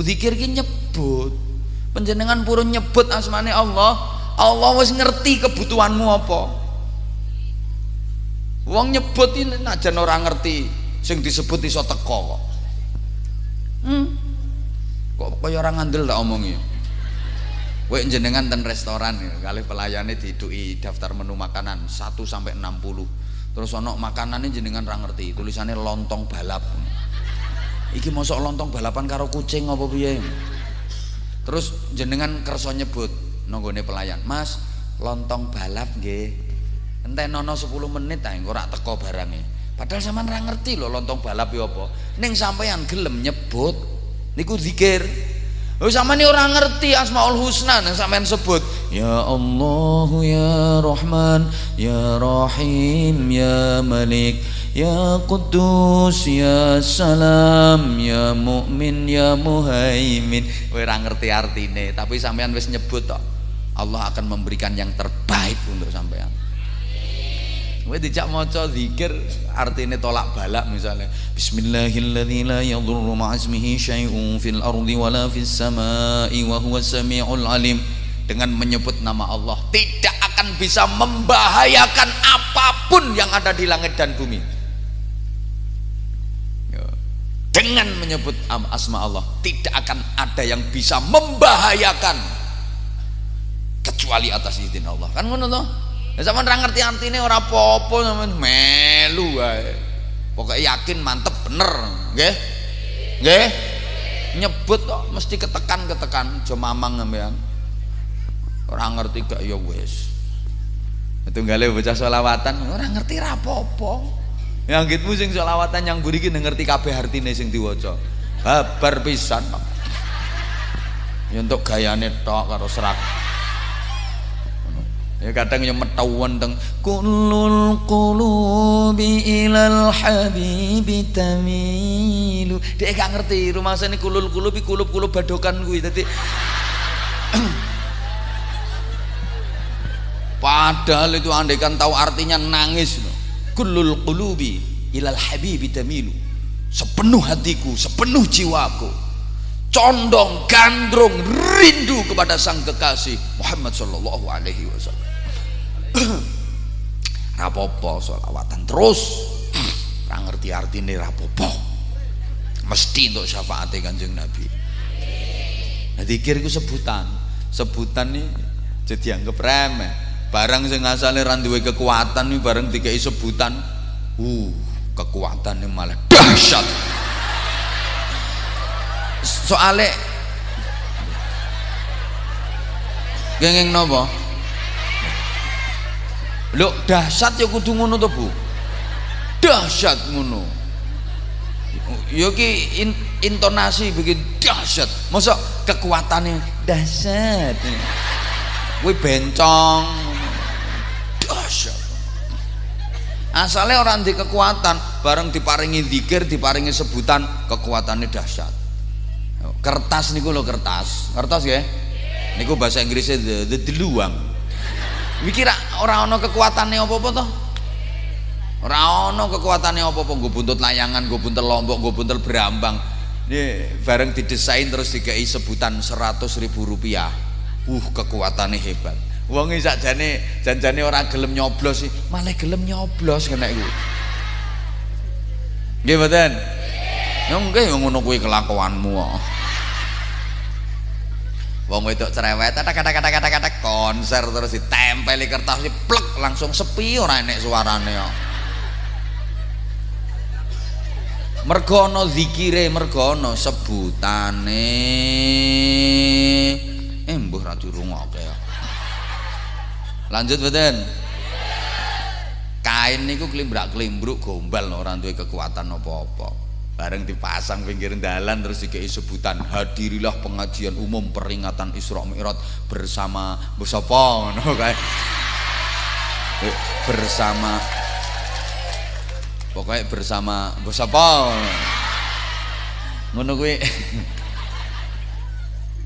Zikir ki nyebut. Panjenengan purun nyebut asmane Allah, Allah wis ngerti kebutuhanmu apa. Wong nyebut iki najan ora ngerti, sing disebut iso teko kok. Kok kaya ora ngandel tak omongi. Kowe jenengan ten restoran kalih pelayane diduki daftar menu makanan 1 sampai 60. Terus ono makanannya jenengan ra ngerti, tulisannya lontong balap. Iki mosok lontong balapan karo kucing apa piye? Terus jenengan kersa nyebut nanggone pelayan, "Mas, lontong balap nggih." Entenono 10 menit ae engko ora teko barange. Padahal sampean ra ngerti lho lontong balap ya apa. Ning sampean gelem nyebut niku zikir. Oh sampean ora ngerti Asmaul Husna yang sampean sebut. Ya Allah ya Rahman ya Rahim ya Malik ya Quddus ya Salam ya Mukmin ya Muhaimin. Kowe ora ngerti artine, tapi sampean wis nyebut tok. Allah akan memberikan yang terbaik untuk sampean. Kowe dijak maca zikir artine tolak balak misalnya Bismillahilladzi la yadurru ma'asmihi syai'un fil ardi wala fis samai wa huwas samiul alim. Dengan menyebut nama Allah tidak akan bisa membahayakan apapun yang ada di langit dan bumi. Dengan menyebut asma Allah tidak akan ada yang bisa membahayakan kecuali atas izin Allah. Kan ngono toh? Ya sampean ora ngerti artine ora apa-apa sampean melu wae. Pokoke yakin mantep bener, nggih? Nggih? Nyebut kok mesti ketekan-ketekan aja mamang sampean. Ora ngerti gak ya wis. Tunggale bocah selawatan ora ngerti ra apa-apa. Ya anggitmu sing selawatan yang buri iki ngerti kabeh artine sing diwaca. Babar pisan. Ya untuk gayane tok karo serak. Ya kadang yang metawan teng kullul qulubi ilal habibi tamilu. Dia gak ngerti rumasane kulul qulubi kulub-kulub badokan kuwi. Dadi padahal itu andaikan tahu artinya nangis. Kullul qulubi ilal habibi tamilu. Sepenuh hatiku, sepenuh jiwaku condong, gandrung, rindu kepada sang kekasih Muhammad sallallahu alaihi wasallam. Rapopo sholawatan terus ora ngerti artine rapopo mesti untuk syafaate Kanjeng Nabi. Nah zikir iku sebutan nih jadi anggap remeh. Barang sing asale ra duwe kekuatan nih bareng dikai sebutan kekuatannya malah dahsyat. Soale gengeng napa? Lho dahsyat ya kudu ngono to, Bu. Dahsyat ngono. Ya ki intonasi bikin dahsyat. Mosok kekuatannya dahsyat. Kuwi bencong. Dahsyat. Asale orang di kekuatan, bareng diparingi zikir, diparingi sebutan kekuatannya dahsyat. Kertas niku lho kertas ya. Niku bahasa Inggrisnya the deluang. Mikir ora ana kekuatane apa-apa toh? Ora ana kekuatane apa-apa, nggo buntut layangan, nggo buntel lombok, nggo buntel berambang. Nih bareng didesain terus dikai sebutan 100.000 rupiah. Kekuatannya hebat. Wong iki sakjane janjane ora gelem nyoblos sih, malah gelem nyoblos kena iku. Nggih mboten? Ya nggih ngono kuwi kelakuanmu kok. Wong wedok cerewet kata-kata konser terus ditempeli kertas plek langsung sepi ora enek suarane kok. Mergo ana zikire, mergo ana sebutane. Mbuh ra dirungokke ya. Lanjut mboten? Kain niku klimbrak-klimbruk gombal ora duwe kekuatan apa-apa. Bareng dipasang pinggir dalan terus dikei sebutan hadirilah pengajian umum peringatan Isra Mi'raj bersama sapa ngono kae. Bersama pokoknya bersama sapa ngono kuwi.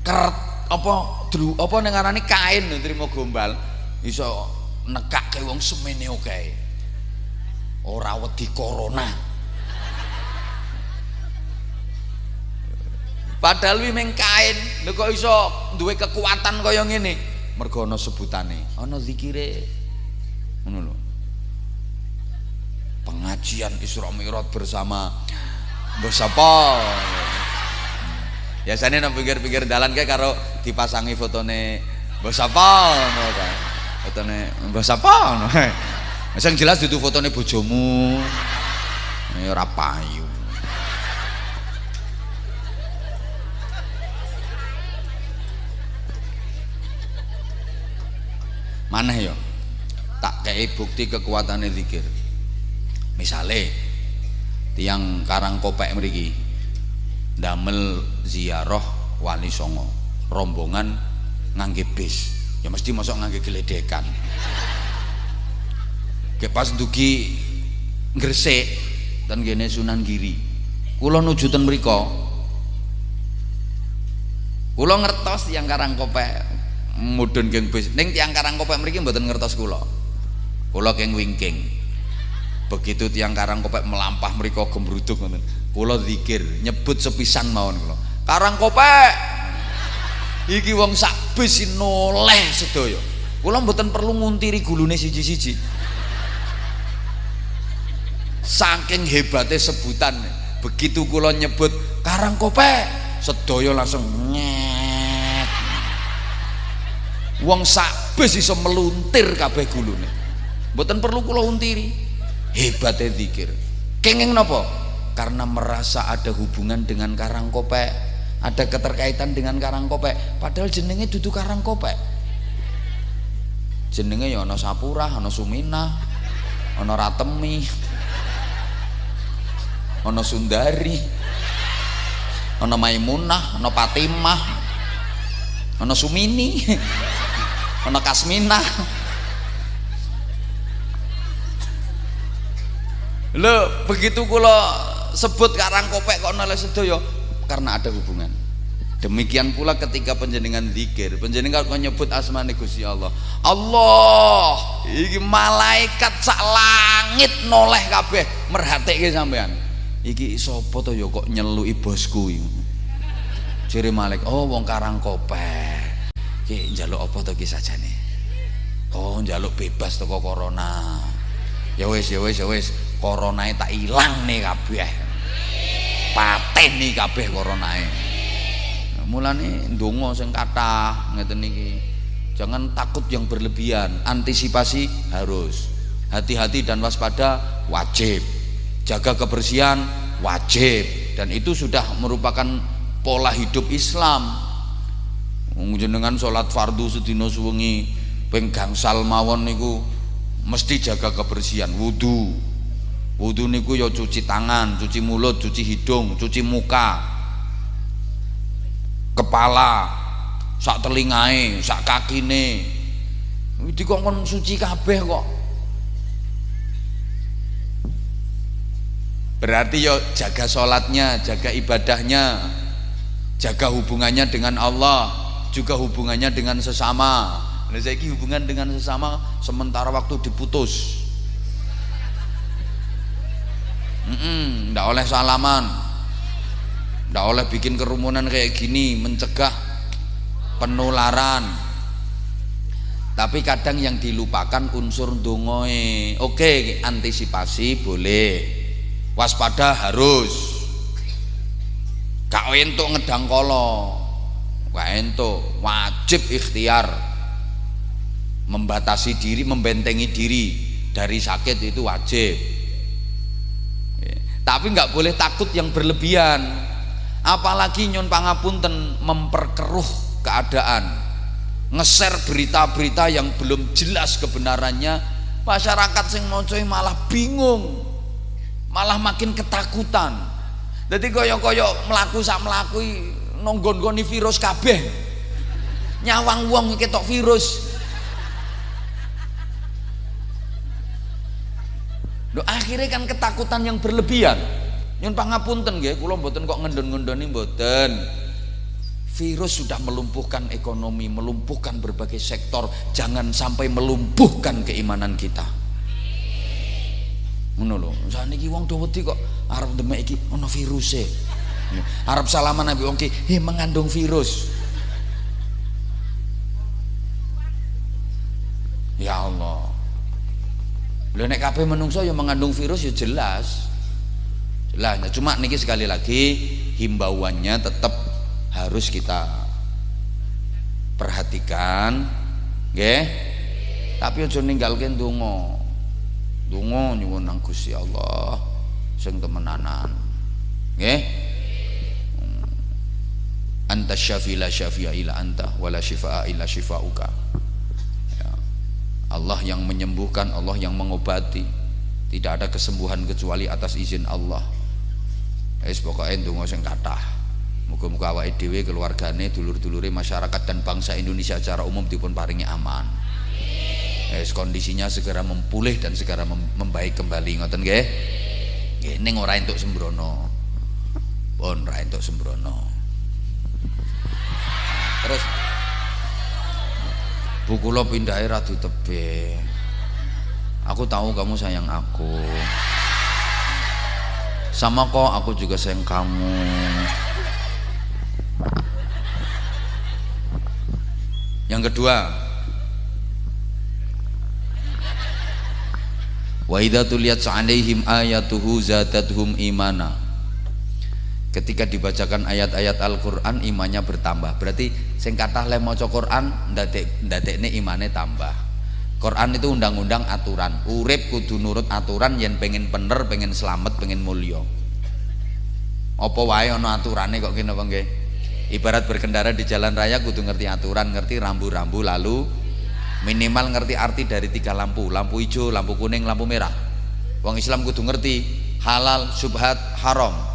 Keret apa ning ngarani kain nrimo gombal iso nekake wong semene oke. Ora wedi corona. Padahal wi meng kain, lho kok iso duwe kekuatan kaya ngene? Mergo ana sebutane, ana zikire. Ngono lho. Pengajian Isra Mi'raj bersama mbah sapa. Biasane nang pinggir-pinggir dalan kae karo dipasangi fotone mbah sapa ngono kae. Fotone mbah sapa ngono. Sing jelas dudu fotone bojomu. Ya ora payu. Mana ya tak kayak bukti kekuatannya zikir. Misale tiang Karangkopek mriki damel ziarah wali songo rombongan ngangge bis ya mesti masuk ngangge geledekan ke pas dugi Gresik dan gene Sunan Giri kula nuju ten mriku kula ngertos tiyang Karangkopek mudhun geng bis ning tiyang Karangkopek mriki mboten ngertos kula keng wingking begitu tiyang Karangkopek melampah mriku gembruduk ngoten kula zikir nyebut sepisan mawon kula Karangkopek iki wong sak bis noleh sedaya kula mboten perlu nguntiri gulune siji-siji saking hebate sebutan begitu kula nyebut Karangkopek sedaya langsung nyet wong sak bis iso meluntir kabeh gulune mboten perlu kula untiri hebate zikir kenging napa karena merasa ada hubungan dengan Karangkopek ada keterkaitan dengan Karangkopek padahal jenenge dudu Karangkopek jenenge ya ana Sapurah ana Suminah ana Ratemi ana Sundari ana Maimunah ana Fatimah ana Sumini ana Kasminah lho begitu kula sebut Karangkopek kok noleh sedaya karena ada hubungan demikian pula ketika panjenengan zikir panjenengan kok nyebut asmane Gusti Allah Allah iki malaikat sak langit noleh kabeh merhatekke sampean iki sapa to ya kok nyeluki bosku iki jere malaikat oh wong Karangkopek iki njaluk apa to ki sajane oh njaluk bebas teko corona ya wis coronae tak ilang nih kabeh pateni kabeh coronae mulane ndonga sing kathah ngeten iki jangan takut yang berlebihan antisipasi harus hati-hati dan waspada wajib jaga kebersihan wajib dan itu sudah merupakan pola hidup Islam jenengan sholat fardu sedina suwengi ping gangsal mawon niku mesti jaga kebersihan wudu niku ya cuci tangan cuci mulut cuci hidung cuci muka kepala sak telingae sak kakine dikongkon suci kabeh kok berarti ya jaga sholatnya jaga ibadahnya jaga hubungannya dengan Allah juga hubungannya dengan sesama saiki hubungan dengan sesama sementara waktu diputus ndak oleh salaman ndak oleh bikin kerumunan kayak gini mencegah penularan tapi kadang yang dilupakan unsur dongoe oke antisipasi boleh waspada harus gak entuk ngedang kala gak entuk wajib ikhtiar membatasi diri membentengi diri dari sakit itu wajib tapi nggak boleh takut yang berlebihan apalagi nyon pangapunten memperkeruh keadaan nge-share berita-berita yang belum jelas kebenarannya masyarakat sing mocoy malah bingung malah makin ketakutan jadi koyok-koyok melaku sak melakui nonggon-goni virus kabeh nyawang wong ketok virus loh akhirnya kan ketakutan yang berlebihan nyun pangapunten nggih kula mboten kok ngendon-ngendoni mboten virus sudah melumpuhkan ekonomi melumpuhkan berbagai sektor jangan sampai melumpuhkan keimanan kita ngono lho saniki wong do wedi kok arep demek iki ono viruse arep salaman ambek wong iki mengandung virus ya Allah lho nek kabeh menungso ya mengandung virus ya jelas nah, cuma niki sekali lagi himbauannya tetap harus kita perhatikan nggih tapi aja ninggalke donga nyuwun nang Gusti Allah sing temenanan nggih anta syafi la syafi'a illa anta wala syifaa illa syifauka ya. Allah yang menyembuhkan Allah yang mengobati tidak ada kesembuhan kecuali atas izin Allah wis pokoke ndonga sing kathah Muga-muga awake dhewe, keluargane, dulur-dulure, masyarakat dan bangsa Indonesia secara umum dipun paringi aman. Kondisinya segera mempulih dan segera membaik kembali, ngoten nggih. Nggih, ning ora entuk sembrono. Pun ora entuk sembrono. Terus Bu kula pindahe radu tebe. Aku tahu kamu sayang aku. Sama kok, aku juga sayang kamu. Yang kedua, wa idza tuliyat 'alaihim ayatuhu zadatuhum imana. Ketika dibacakan ayat-ayat Al-Qur'an imannya bertambah. Berarti sing kathah le maca Qur'an ndadekne imane tambah. Qur'an itu undang-undang aturan. Urip kudu nurut aturan yen pengen bener, pengen selamat, pengen mulya. Apa wae ana aturane kok kene apa nggih? Ibarat berkendara di jalan raya kudu ngerti aturan, ngerti rambu-rambu, lalu minimal ngerti arti dari 3 lampu, lampu hijau, lampu kuning, lampu merah. Wong Islam kudu ngerti halal, syubhat, haram.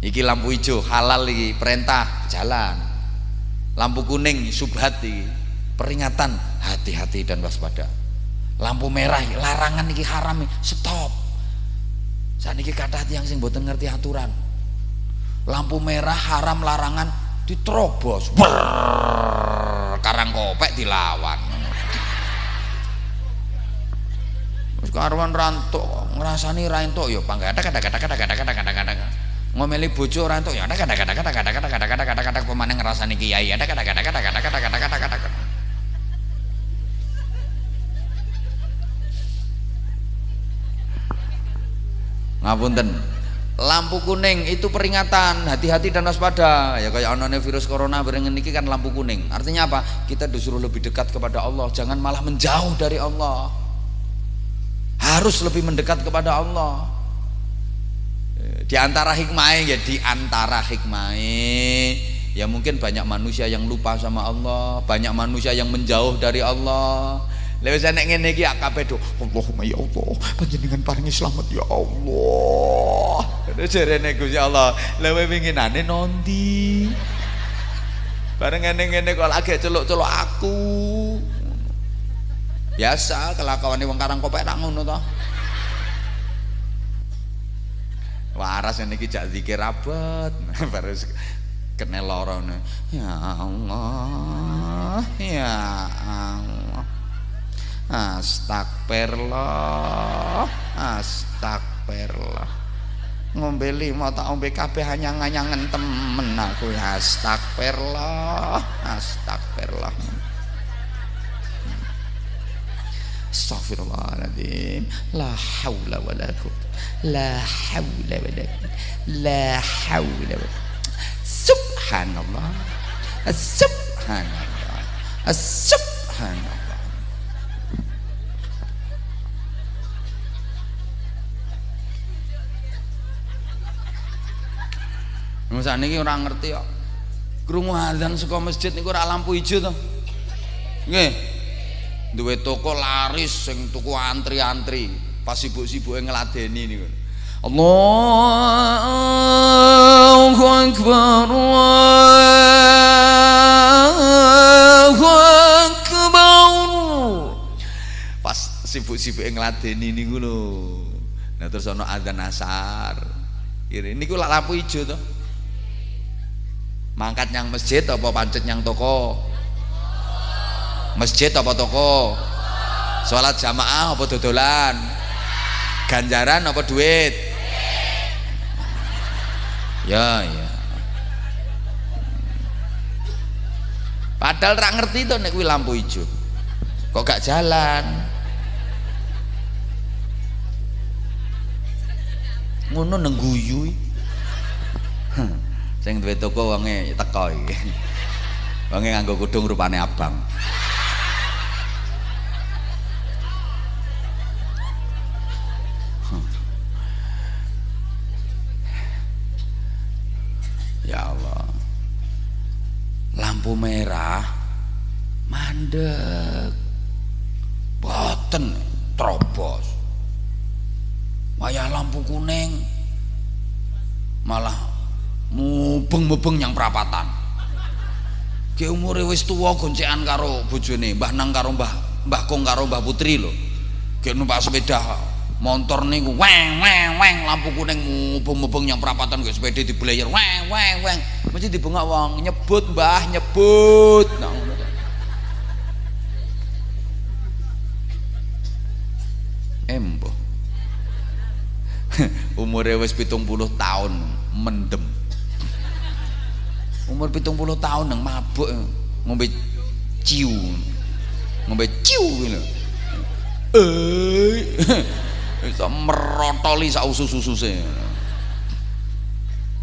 Iki lampu hijau, halal iki, perintah, jalan. Lampu kuning, syubhat iki, peringatan, hati-hati dan waspada. Lampu merah, larangan iki, haram, stop. Saniki kathah tiyang sing mboten ngerti aturan. Lampu merah, haram, larangan diterobos, karang kopek dilawan. Wis karuan rantuk ngrasani ra entuk ya panggadak kadang-kadang ngomeli bojo ora entuk ya kadang-kadang pemane ngrasani kiai kadang-kadang. Ngapunten. Lampu kuning itu peringatan, hati-hati dan waspada. Ya kayak anone virus corona bareng niki kan lampu kuning. Artinya apa? Kita disuruh lebih dekat kepada Allah, jangan malah menjauh dari Allah. Harus lebih mendekat kepada Allah. Di antara hikmahnya ya, di antara hikmahnya ya mungkin banyak manusia yang lupa sama Allah, banyak manusia yang menjauh dari Allah. Lha wis nek ngene iki kabeh do Allahumma ya Allah panjenengan paringi slamet ya Allah. Jarene Gusti Allah, lha winginane nondi. Bareng ngene-ngene kok lagi celuk-celuk aku. Biasa kelakuane wong karang kopek tak ngono to. Waras ngene iki jak zikir abot. Baru kena lorone. Ya Allah, ya Allah. Astagfirullah, astagfirullah. Ngombe 5 tak ombe kabeh anyang-anyangen temen aku. Astagfirullah, astagfirullah. Astagfirullahaladzim. La haula wala quwwata. La haula wala quwwata. La haula wala. Subhanallah. Subhanallah. Subhanallah. Masa niki ora ngerti kok. Krungu azan saka masjid niku ora lampu ijo to. Nggih. Duwe toko laris sing tuku antri-antri, pas sibuk-sibuke ngladeni niku. Allahu Akbar. Allahu Akbar. Pas sibuk-sibuke ngladeni niku lho. Nah terus ana adzan asar. Kira niku lak lampu ijo to. Mangkat nyang masjid apa pancet nyang toko? Masjid apa toko? Sholat jamaah apa dodolan? Ganjaran apa duit? Ya ya. Padahal rak ngerti to nek kuwi lampu ijo. Kok gak jalan? Ngono nang guyu. Sing duwe toko wonge teko iki. Wonge nganggo kudung rupane abang. Ya Allah. Lampu merah mandek. Boten terobos. Wayah lampu kuning malah mubeng-mubeng yang perapatan. Ki umure wis tuwa goncekan karo bojone, Mbah Nang karo Mbah Kong karo Mbah Putri lho. Ki numpak sepeda motor niku weng weng weng lampu kuning mubeng-mubeng yang perapatan nggo sepeda diblayer weng weng weng. Mesti dibengak wong nyebut Mbah nyebut. Nah ngono to. Embo. Umure wis 70 tahun mendem. Umur 70 tahun nang mabuk ngombe ciu lho. Iso merotoli sak usus-ususe.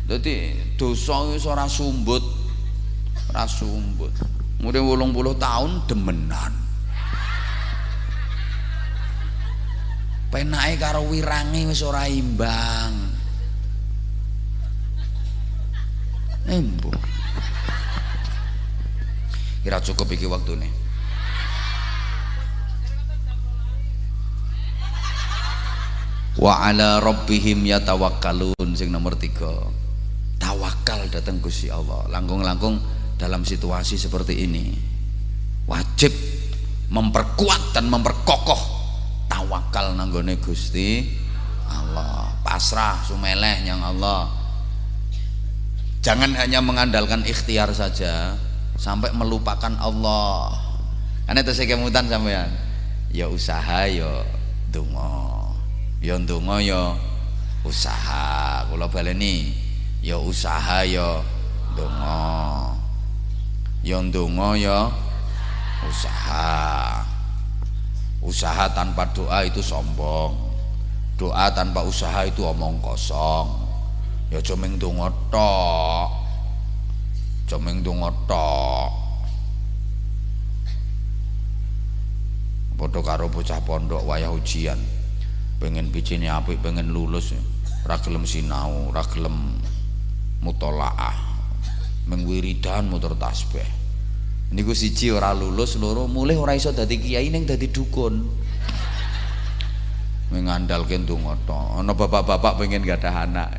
Dadi dosa wis ora sumbut. Umure 80 tahun demenan. Penake karo wirange wis ora imbang. Embo. Kira cukup iki waktune. Wa ala rabbihim yatawakkalun sing nomor 3. Tawakal datang Gusti Allah. Langkung-langkung dalam situasi seperti ini wajib memperkuat dan memperkokoh tawakal nanggone Gusti Allah. Pasrah sumeleh yang Allah. Jangan hanya mengandalkan ikhtiar saja sampai melupakan Allah. Karena itu saya kemutan sampean. Ya usaha ya donga. Ya donga ya usaha. Kula baleni ya usaha ya donga. Ya donga ya usaha. Usaha tanpa doa itu sombong. Doa tanpa usaha itu omong kosong. Ya cuma ndonga tok. Padha karo bocah pondok wayah ujian. Pengen bijine apik, pengen lulus, ora gelem sinau, ora gelem mutolaah. Mengwiridan muter tasbih. Niku siji ora lulus, loro mulih ora iso dadi kiai ning dadi dukun. Mengandalke ndonga tok. Ana bapak-bapak pengen gadah anak.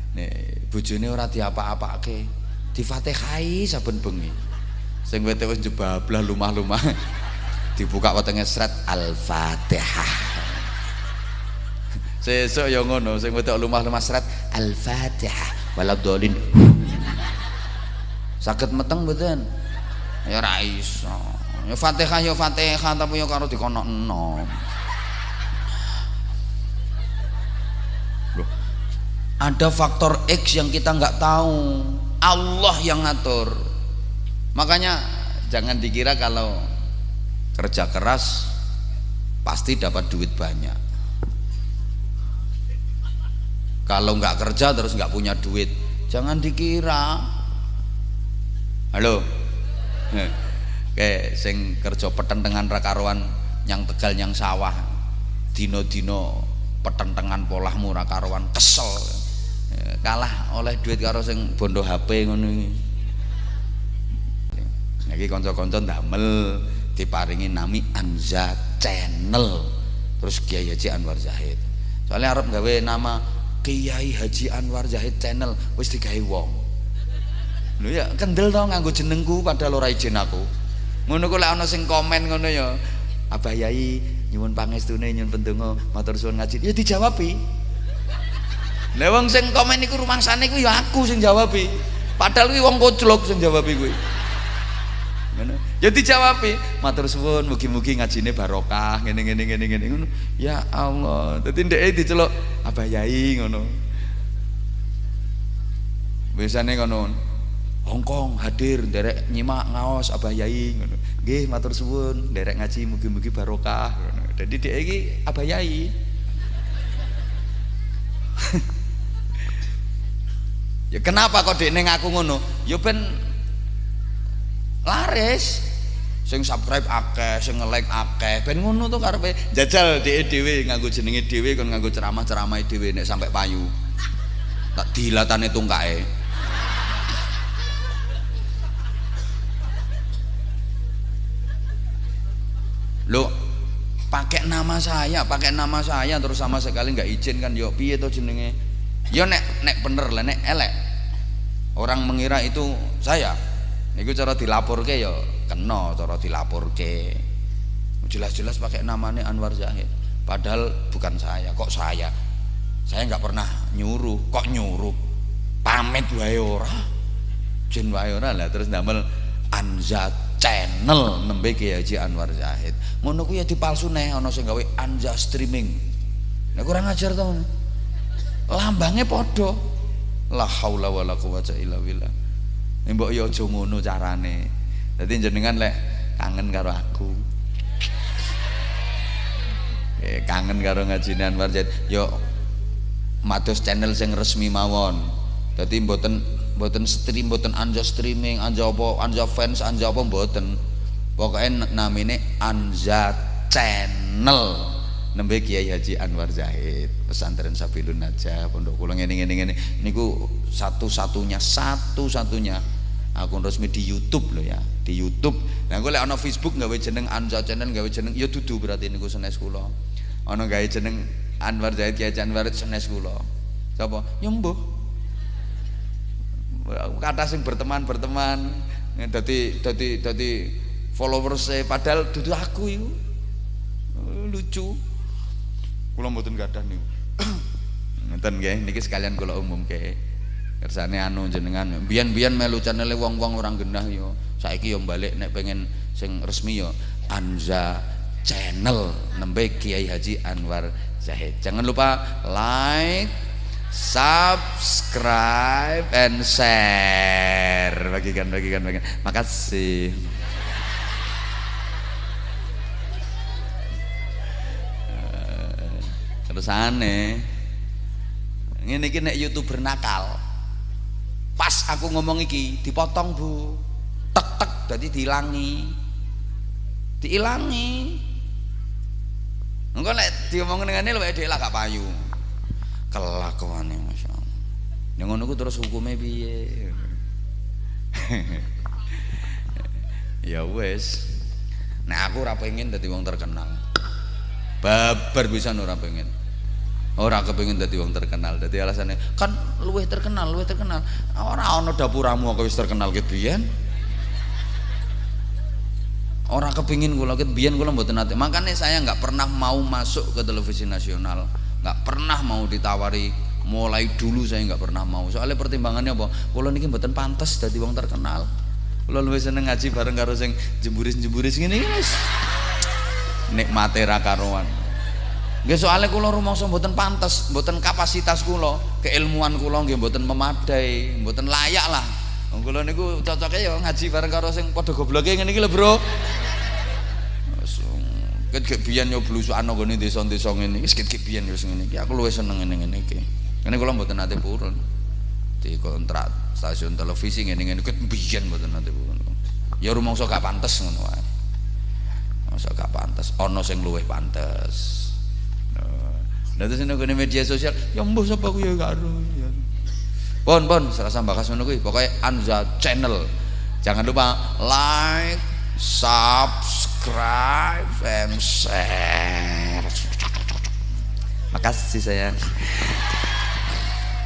Nek bojone ora diapa-apake, difatihai saben bengi. Sing wete wis jebablah lumah-lumah. Dibuka wetenge sret Al-Fatihah. Sesuk ya ngono, sing wete lumah-lumah sret Al-Fatihah waladhdallin. Saged meteng mboten? Ya ora iso. Ya Fatihah tapi ya karo dikonokno. Ada faktor X yang kita nggak tahu, Allah yang ngatur. Makanya jangan dikira kalau kerja keras pasti dapat duit banyak. Kalau nggak kerja terus nggak punya duit, jangan dikira. Halo, kayak sing kerja petentengan rakaruan yang Tegal yang sawah, dino-dino petentengan polahmu rakaruan kesel. Kalah oleh duit karo sing bondo HP ngono iki. Iki kanca-kanca ndamel diparingi nami Anza Channel. Terus Kiai Haji Anwar Zahid. Soalnya arep gawe nama Kiai Haji Anwar Zahid Channel wis digawe wong. Lho ya kendel to nganggo jenengku padahal ora izin aku. Ngono kok lek ana sing komen ngono ya. Abah Yai nyuwun pangestune nyuwun pendonga matur suwun ngaji. Ya dijawabi. Lah wong sing komen iku rumangsane iku ya aku sing jawabi. Padahal kuwi wong koclok sing jawabi kuwi. Ngono. Ya dijawabi, matur suwun mugi-mugi ngajine barokah ngene ngono. Ya Allah, dadi ndeke diceluk Abah Yai ngono. Biasane ngono. Hongkong hadir nderek nyimak ngaos Abah Yai ngono. Nggih matur suwun nderek ngaji mugi-mugi barokah ngono. Dadi dhek iki Abah Yai. Ya kenapa kok dekne ngaku ngono? Ya ben laris. Sing subscribe akeh, sing nge-like akeh. Ben ngono to karepe. Jajal dhek dhewe nganggo jenenge dhewe kon nganggo ceramah-ceramahe dhewe nek sampai payu. Tak dilatane tungkae. Loh, pakai nama saya terus sama sekali nggak izin kan? Yo piye to jenenge? Yo nek bener lah, nek elek Orang mengira itu saya. Niku cara dilaporke ya kena cara dilaporke. Jelas-jelas pakai namanya Anwar Zahid. Padahal bukan saya. Kok saya? Saya nggak pernah nyuruh. Kok nyuruh? Pamit wae ora. Jen wae ora lah terus ndamel Anza channel nembe Kiai Haji Anwar Zahid. Ngono ku ya dipalsune ana sing gawe Anza streaming. Nek kurang ajar to. Lambangnya padha. La haula wala quwata illa billah. Mbok yo aja ngono carane. Dadi jenengan lek kangen karo aku. Kangen karo ngajine Anwar Zahid yo mados channel sing resmi mawon. Dadi mboten stream, mboten Anja streaming, Anja apa, Anja fans, Anja apa mboten. Pokoke namine Anja channel. Nembe Kiai Haji Anwar Zahid, pesantren Sabilun Najah, pondok kula ngene niku satu-satunya akun resmi di YouTube loh ya, di YouTube. Nah gue lek ana Facebook gawe jeneng Anja channel, gawe jeneng ya dudu berarti niku senes kula. Ana gawe jeneng Anwar Zahid Kiai Haji Anwar senes kula. Sapa? Ya mbuh. Kata sing berteman dadi followers padahal dudu aku iku. Lucu. Kula mboten gadah niku. Ngeten nggih, niki sekalian kula umumke. Kersane anu jenengan biyen melu channel wong-wong orang genah yo. Saiki yo balik nek pengen sing resmi yo Anza channel nembe Kiai Haji Anwar Zahid. Jangan lupa like, subscribe and share. Bagikan. Makasih. Tersane ngene iki nek YouTuber nakal. Pas aku ngomong iki dipotong, Bu. Tek dadi diilangi. Engko nek diomong ngene lho dhek lah gak payu. Kelakuane masyaallah. Nek ngono ku terus hukume piye? Ya wis. Nek aku ora pengen dadi wong terkenal. Babar pisan ora pengen. Ora kepengin dadi wong terkenal. Dadi alasane kan luwih terkenal. Ora ana dapuramu kok wis terkenal ket biyen. Ora kepengin kula ket biyen kula mboten nate. Makane saya enggak pernah mau masuk ke televisi nasional. Enggak pernah mau ditawari. Mulai dulu saya enggak pernah mau. Soalnya pertimbangannya apa? Kula niki mboten pantes dadi wong terkenal. Kula luwih seneng ngaji bareng karo sing jemburis ngene iki wis. Nikmate ra karuan. Nggih soalnya kula rumangsa mboten pantes, mboten kapasitas kula, keilmuan kula nggih mboten memadai, mboten layak lah. Wong kula niku cocoke ya ngaji bareng karo sing padha gobloke ngene iki lho, Bro. Ket biyen yo blusukan nggone desa-desa ngene iki, ket biyen yo ngene iki. Aku luwih seneng ngene iki. Ngene kula mboten nate purun. Di kontrak stasiun televisi ngene-ngene ket biyen mboten nate purun. Ya rumangsa gak pantes ngono wae. Masa gak pantes, ana sing luwih pantes. Nah terus nek media sosial, ya mbuh sapa ku ya gak ero. Pon, serasa bakas ngono kuwi. Pokoke Anza channel. Jangan lupa like, subscribe, and share. Makasih sayang.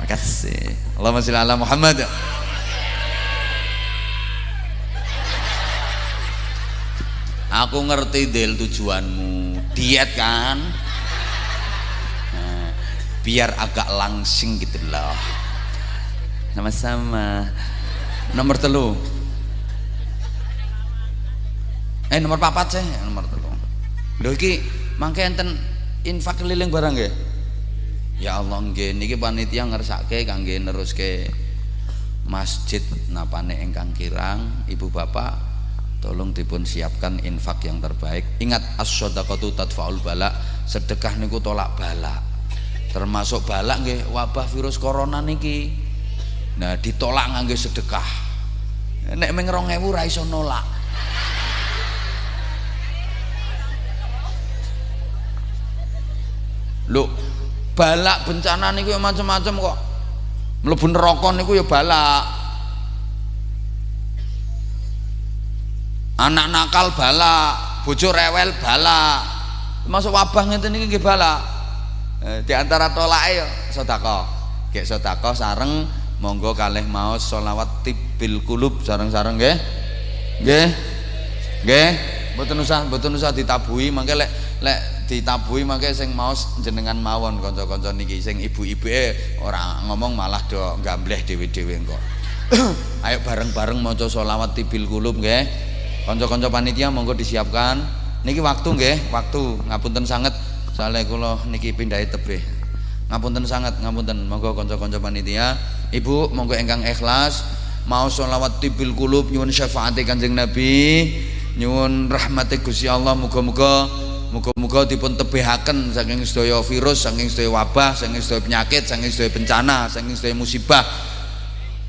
Makasih. Allahumma sholli ala Muhammad. Aku ngerti Del tujuanmu diet kan, nah, biar agak langsing gitu loh. Sama-sama. Nomor telu. Nomor papat sih, nomor telu. Lho iki mangke enten infak keliling barang nggih. Ya Allah nggih niki panitia ngersake kangge neruske masjid napane ingkang kirang. Ibu bapak tolong dipun siapkan infak yang terbaik. Ingat as-shadaqatu tadfa'ul bala, sedekah niku tolak bala. Termasuk bala nggih wabah virus corona niki. Nah ditolak ngangge sedekah. Nek meng 2000 ra iso nolak. Lho, balak bencana niku ya macam-macam kok. Mlebu neraka niku ya balak. Anak nakal balak, bojo rewel balak. Masuk wabah ngeten iki nggih balak. Di antara tolake ya sedekah. Gek sedekah sareng monggo kalih maos sholawat tibbil qulub sareng-sareng nggih. Nggih. Nggih, mboten usah ditabuhi, mangke lek ditabuhi mangke sing maos jenengan mawon kanca-kanca niki, sing ibu-ibuke ora ngomong malah do gambleh dhewe-dhewe engko. Ayo bareng-bareng maca sholawat tibbil qulub nggih. Kanca-kanca panitia monggo disiapkan. Niki waktu nggih, waktu ngapunten sanget soalnya kula niki pindahi tebih. Ngapunten sanget, ngapunten. Monggo kanca-kanca panitia, Ibu monggo ingkang ikhlas mau sholawat tibbil qulub nyuwun syafaate Kanjeng Nabi, nyuwun rahmate Gusti Allah, muga-muga dipun tebihaken saking sedaya virus, saking sedaya wabah, saking sedaya penyakit, saking sedaya bencana, saking sedaya musibah.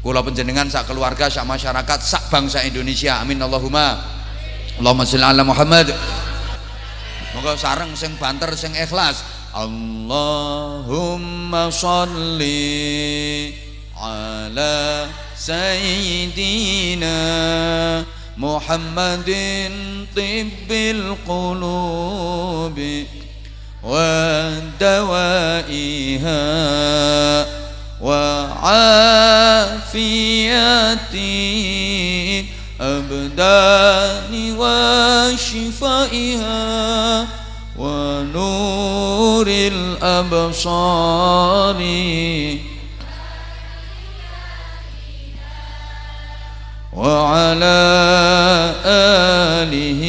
Kula panjenengan sak keluarga, sak masyarakat, sak bangsa Indonesia. Amin Allahumma. Allahumma sholli ala Muhammad. Moga sareng sing banter sing ikhlas. Allahumma sholli ala sayyidina Muhammadin tibbil qulubi wa dawaiha wa afiyati abdani wa shifaiha wa nuril absari وعلى آله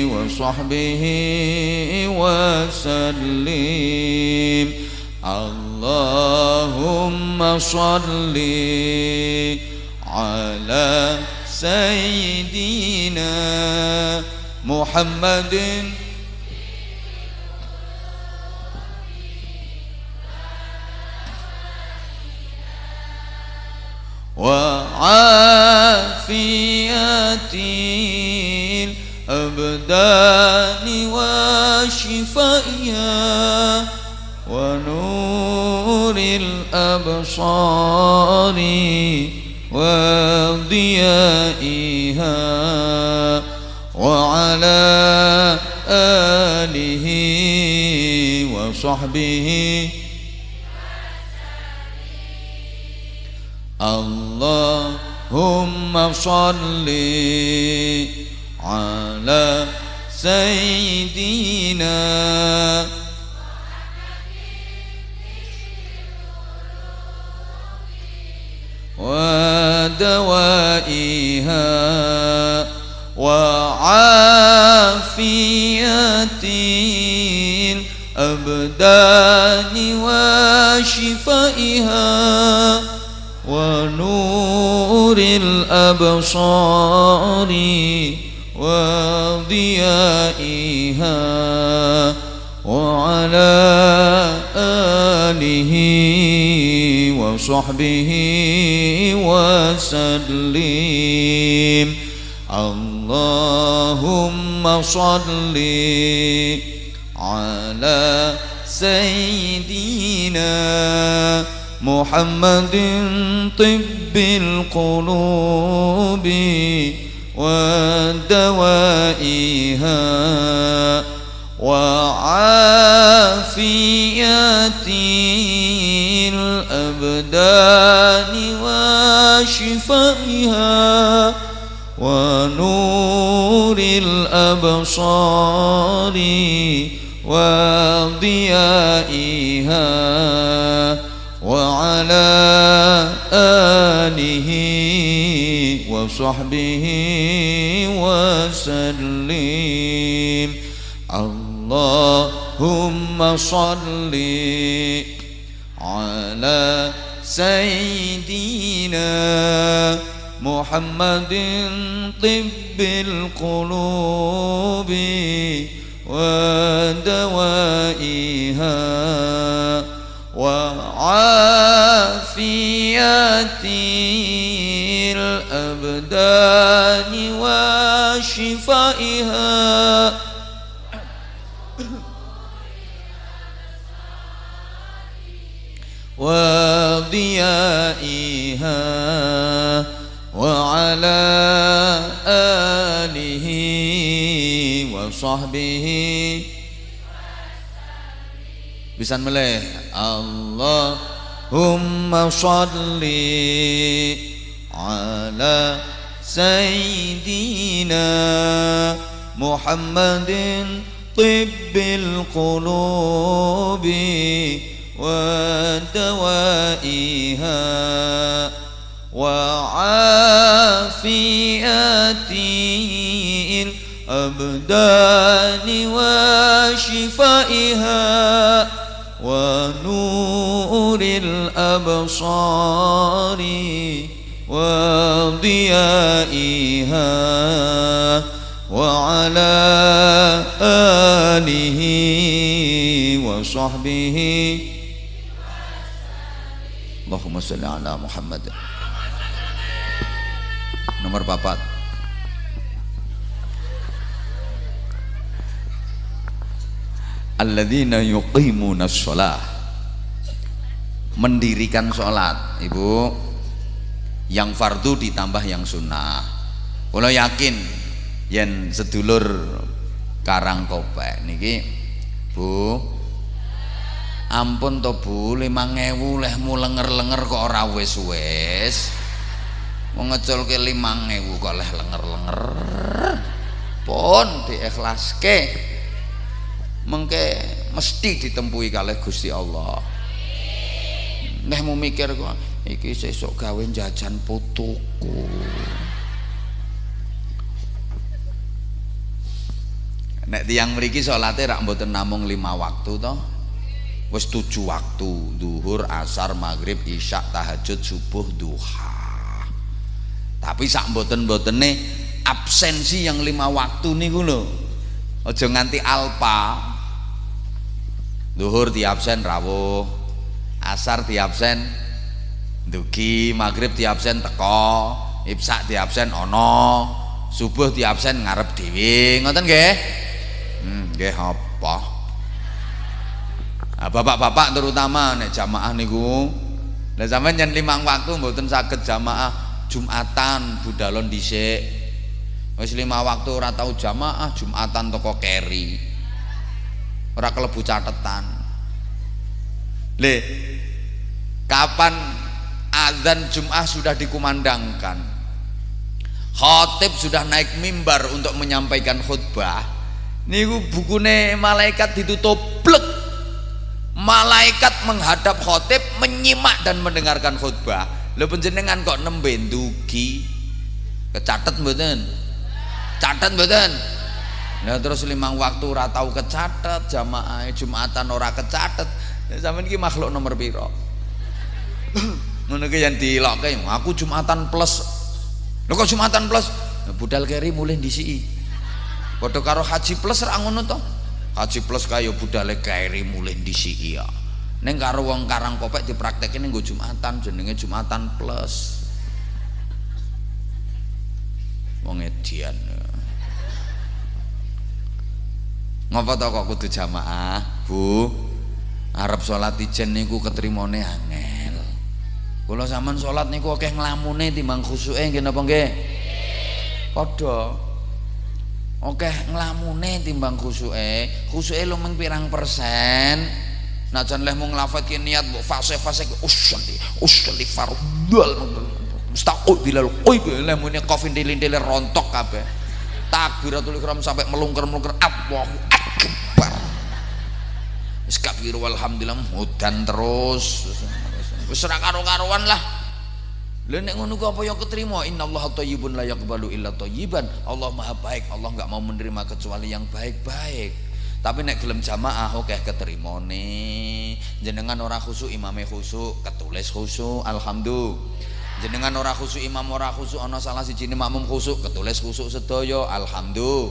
وصحبه وسلم اللهم صل على سيدنا محمد وعافية الأبدان وشفائها ونور الأبصار وضيائها وعلى آله وصحبه اللهم صل على سيدنا ودوائها وعافية الأبدان وشفائها ونور الأبصار وضيائها وعلى آله وصحبه وسلم اللهم صل على سيدنا محمد طب القلوب ودوائها وعافية الأبدان وشفائها ونور الأبصار وضيائها وعلى آله وصحبه وسلم اللهم صل على سيدنا محمد طب القلوب ودوائها وعافية الأبدان وشفائها وضيائها وعلى آله وصحبه Pisan meleh Allah sholli ala sayyidina Muhammadin tibbil qulubi wa dawaiha wa afiyatil abdani wa shifaiha wa nuril absari wa diyaiha wa ala alihi wa sahbihi Allahumma sholli ala Muhammad. Nomor 4 alladzina yuqimuna sholah, mendirikan sholat. Ibu, yang fardu ditambah yang sunnah. Kalau yakin yen sedulur Karangkopek niki Bu, ampun to Bu, 5.000 lehmu lenger-lenger kok ora wis-wis. Mau ngeculke 5.000 kok leh lenger-lenger. Pun diikhlaske. Mengke mesti ditempuhi kalih Gusti Allah. Neh mau mikir kok iki sesuk gawe jajan putuku. Nek tiyang mriki salate rak mboten namung 5 waktu to. Wis 7 waktu, zuhur, asar, maghrib, isya, tahajud, subuh, duha. Tapi sak mboten-mbotene absensi yang 5 waktu niku lho. Aja nganti alpa. Zuhur diabsen rawuh, asar diabsen ndugi, maghrib diabsen teko, isya diabsen ana, subuh diabsen ngarep dhewe. Ngoten nggih? Nggih apa? Nah, bapak-bapak terutama nek jamaah niku, lah sampeyan yen 5 waktu mboten saged jamaah Jumatan budalon dhisik. Wis 5 waktu ora tau jamaah Jumatan toko keri. Ora kelebu catetan. Le, kapan azan Jum'ah sudah dikumandangkan, khatib sudah naik mimbar untuk menyampaikan khutbah, niku bukune malaikat ditutup blek. Malaikat menghadap khatib, menyimak dan mendengarkan khutbah. Lho panjenengan kok nembe ndugi, kecatet mboten? Catet mboten? Nah terus 5 waktu ora tau kecatet, jamaah Jumatan ora kecatet. Sampeyan iki makhluk nomor piro? Ngono ki yen dilokke, aku Jumatan plus. Lho kok Jumatan plus? Nah, budal keri mulih ndisiki. Padha karo haji plus ra ngono to? Haji plus kaya budale keri mulih ndisiki ya. Ning karo wong Karangkopek dipraktekke ning nggo Jumatan, jenenge Jumatan plus. Wong edian. Ngapa to kok kudu jamaah, Bu? Arep salat ijen niku ketrimone angel. Kula sampean salat niku akeh nglamune timbang khusuke nggih napa nggih? Padha. Akeh nglamune timbang khusuke. Khusuke lumeng pirang persen? Najan leh mung lafadz niat mbok fase-fase usolli fardhul mustaqil bilal qoib leh muni qafin dilindele rontok kabeh. Takbiratul ihram sampai melungker-melungker Allahu akbar. Wis kabir walhamdulillah mudan terus. Wis ora karo-karuan lah. Lha nek ngono ku apa yang ketrima? Innallaha thayyibun la yaqbalu illa thayyiban. Allah Maha baik, Allah enggak mau menerima kecuali yang baik-baik. Tapi nek gelem jamaah akeh keterimone. Jenengan ora khusuk imame khusuk, ketulis khusuk, alhamdulillah. Jenengan ora khusuk imam ora khusuk, ana salah sijine makmum khusuk, ketulis khusuk sedaya, alhamdulillah.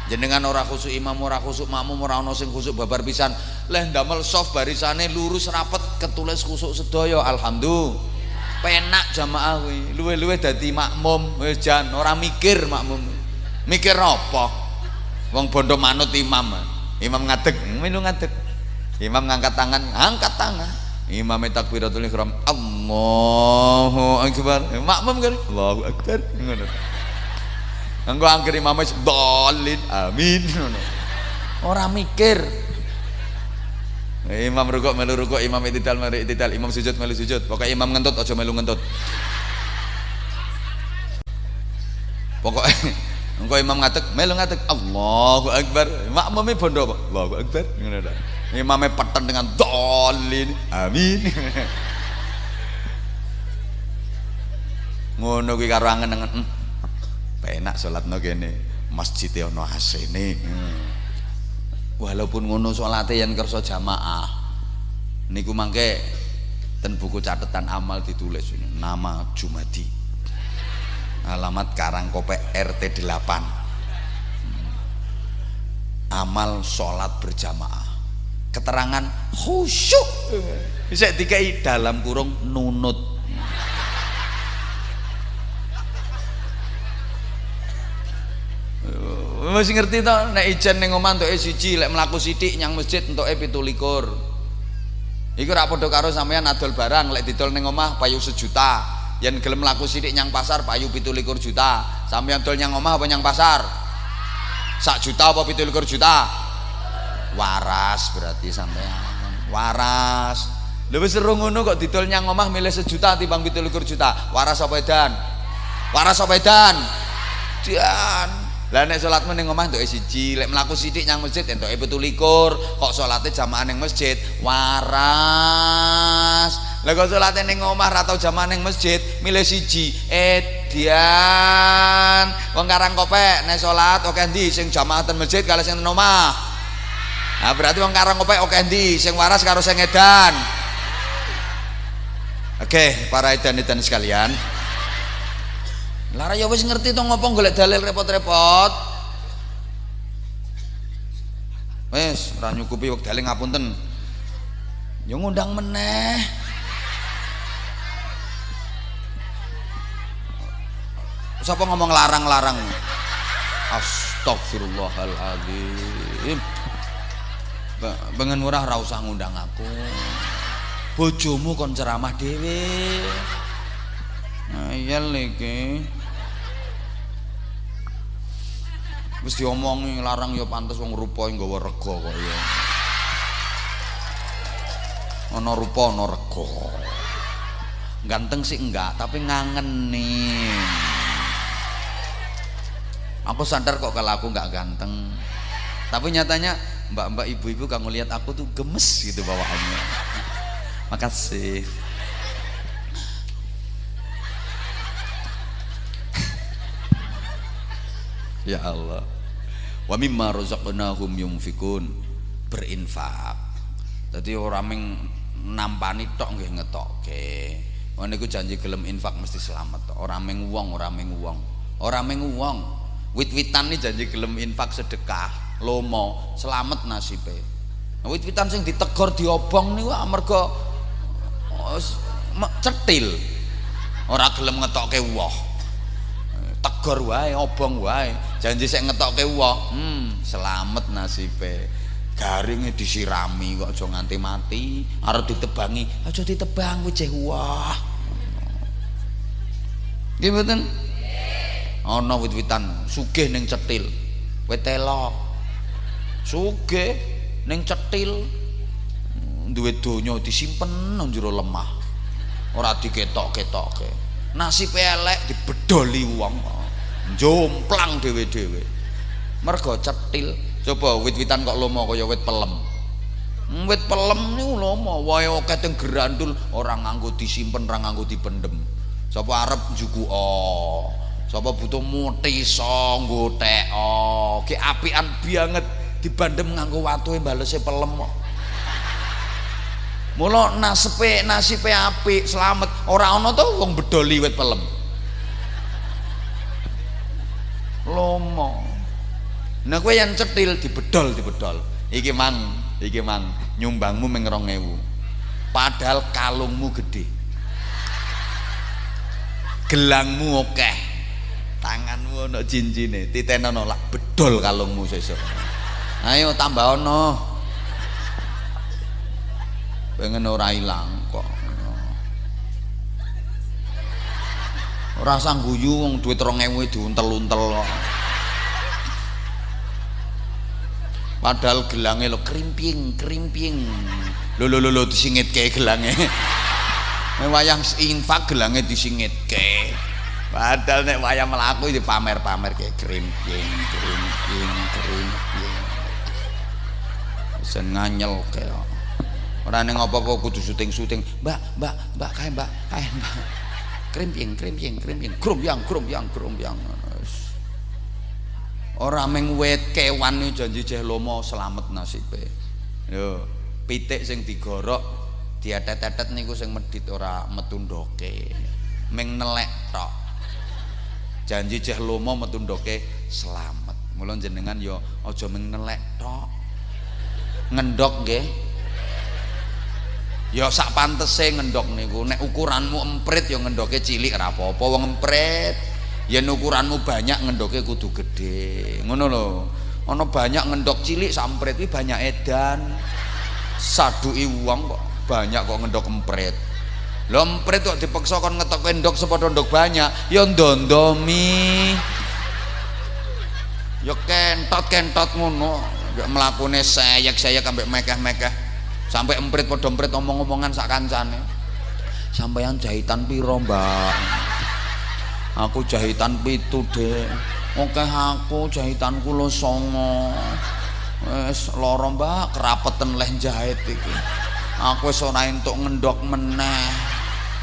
Jenengan ora khusuk imam ora khusuk, makmum ora ana sing khusuk babar pisan. Leh ndamel soft barisane lurus rapet, ketulis khusuk sedaya, alhamdulillah. Penak jamaah kuwi, luwe-luwe dadi makmum, wis jan ora mikir makmum. Mikir apa? Wong bondo manut imam. Imam ngadeg, melu ngadeg. Imam ngangkat tangan, angkat tangan. Imam takbiratul ihram, Allahu akbar. Makmum kan, Allahu akbar. Ngono. Engko angger imam wis dolin, amin ngono. Ora mikir. Imam rukuk melu rukuk, imam i'tidal melu i'tidal, imam sujud melu sujud. Pokoke imam ngentut aja melu ngentut. Pokoke engko imam ngadeg melu ngadeg. Allahu Akbar. Makmume bondo apa? Allahu Akbar. Ngono ta. Imame peten dengan dolin. Amin. Ngono kuwi karo angen-angen. Penak salatno kene. Masjid ono AC-ne. Walaupun ngono salate yen kersa jamaah niku mangke ten buku catatan amal ditulis ini nama Jumadi, alamat Karangkopek RT 8, amal sholat berjamaah, keterangan khusyuk bisa dikai dalam kurung nunut. Masih ngerti toh, nek ijen ning omah entuke siji, lek mlaku sithik nyang masjid entuke 17. Iku rak padha karo sampean adol barang, lek didol ning omah payu 1 juta. Yen gelem mlaku sithik nyang pasar payu 17 juta. Sampean dol nyang omah apa nyang pasar? 1 juta apa 17 juta? Waras berarti sampean. Waras. Lha wis seru ngono kok didol nyang omah milih 1 juta timbang 17 juta. Waras apa edan? Waras apa edan? Dan lah nek salatmu ning omah entuke siji, lek mlaku sithik nyang masjid entuke 17, kok salate jamaah ning masjid waras. Lah kok salate ning omah ra tau jamaah ning masjid, milih siji, edian. Wong Karangkopek nek salat oke ndi sing jamaah ten masjid karo sing ten omah? Nah, berarti wong Karangkopek oke ndi sing waras karo sing edan? Oke, para edan-edan sekalian. Lara ya wis ngerti to ngopo golek dalil repot-repot. Wis ora nyukupi wek dalil ngapunten. Ya ngundang meneh. Sapa ngomong larang-larang? Astagfirullahaladzim. Bengen murah ra usah ngundang aku. Bojomu kon ceramah dhewe. Ngayal iki. Wis diomongi larang ya pantes wong rupa nggawa rega kok ya. Ana rupa ana rega. Ganteng sih enggak, tapi ngangeni. Aku sadar kok kalau aku enggak ganteng. Tapi nyatanya mbak-mbak ibu-ibu kalau lihat aku tuh gemes gitu bawaannya. Makasih. Ya Allah. Wa mimma razaqnahum yunfikun, berinfak. Dadi ora mung nampani tok nggih ngetokke. Wong niku janji gelem infak mesti selamat. Ora mung wong, ora mung wong. Ora mung wong. Wit-witan iki janji gelem infak sedekah, lomo, selamat nasibe. Wit-witan sing ditegor diobong niku amarga cetil. Ora gelem ngetokke woh. Tegor wae, obong wae, janji sik ngetokke woh, selamat nasibe. Garinge disirami kok aja nganti mati, arep ditebangi, aja ditebang wis wah. Nggih mboten? Ana wit-witan sugih ning cetil, wit telok. Sugih ning cetil, duwe donya disimpen nang jero lemah. Ora diketok-ketokke. Nasib elek dibedoli wong, jomplang dhewe-dhewe. Mergo cetil. Coba wit-witan kok lomo kaya wit pelem. Wit pelem niku lomo, wae akeh teng gerandul, ora nganggo disimpen, ora nganggo dipendem. Sapa arep njukuka, sapa butuh mutiso nggothek, ki apian banget dibandem nganggo watuhe balese pelem kok. Mula nasibe apik, selamat. Ora ana to wong bedoli wit pelem. Lomo. Nah kowe yang cetil dibedol. Iki mang nyumbangmu ming 2000. Padahal kalungmu gede. Gelangmu akeh. Tanganmu ana cincine, titenono lak bedol kalungmu sesuk. Ayo tambah ono. Pengen ora ilang kok. Ora sang guyu wong duit 2000 diuntel-untel kok. Padahal gelange lo krimping lho disingitke gelange. Wayang infak gelange disingitke. Padahal nek wayang mlaku iki pamer-pamer kayak krimping. Sen nganyel kayak. Ora ning apa-apa kudu syuting. Mbak kae mbak. Krimping. Grumbyang. Ora meng wit kewan iki janji jeh lomo selamat nasibe. Yo, pitik sing digorok dietet-etet niku sing medhit ora metu ndoke. Meng nelek tok. Janji jeh lomo metu ndoke selamat. Mula jenengan yo aja meng nelek tok. Ngendok nggih. Ya sak pantese ngendok niku. Nek ukuranmu emprit ya ngendoke cilik ora apa-apa wong emprit. Yen ukuranmu banyak ngendoke kudu gede. Ngono lho. Ana banyak ngendok cilik samprit iki banyak edan. Saduki wong kok banyak kok ngendok emprit. Lho emprit kok dipaksa kon ngetok endok sepadha ndok banyak, ya ndondomi. Ya kentot ngono. Ya mlakune sayek-sayek ambek mekeh-mekeh. Sampai emprit padha emprit omong-omongan sak kancane. Sampeyan jahitan piro, Mbak? Aku jahitan 7, Dek. Oke aku jahitanku lo 9. Wis lara, Mbak, kerapeten leh jahit iki. Aku wis ora entuk ngendok meneh.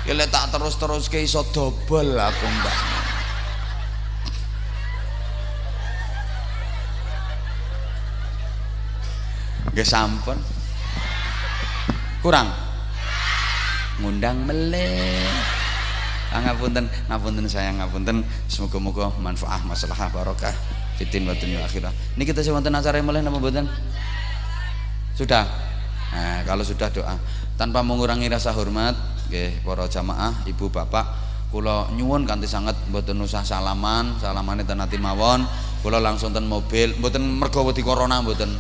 Ki lek tak terus-teruske iso dobel aku, Mbak. Nggih sampun. Kurang. Ngundang meleh. Ngapunten sayang, ngapunten. Semoga-moga manfaat, maslahah, barokah fitin wa dunya akhirah. Ini kita wonten acara mulai napa mboten? Sudah. Nah, kalau sudah doa. Tanpa mengurangi rasa hormat nggih para jamaah, ibu bapak, kula nyuwun kanthi sanget mboten usah salamane ten ati mawon. Kula langsung ten mobil, mboten mergo wedi corona mboten.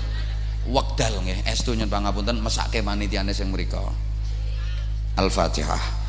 Wekdal nggih, estu nyuwun pangapunten mesake panitiane sing mrika. Al-Fatihah.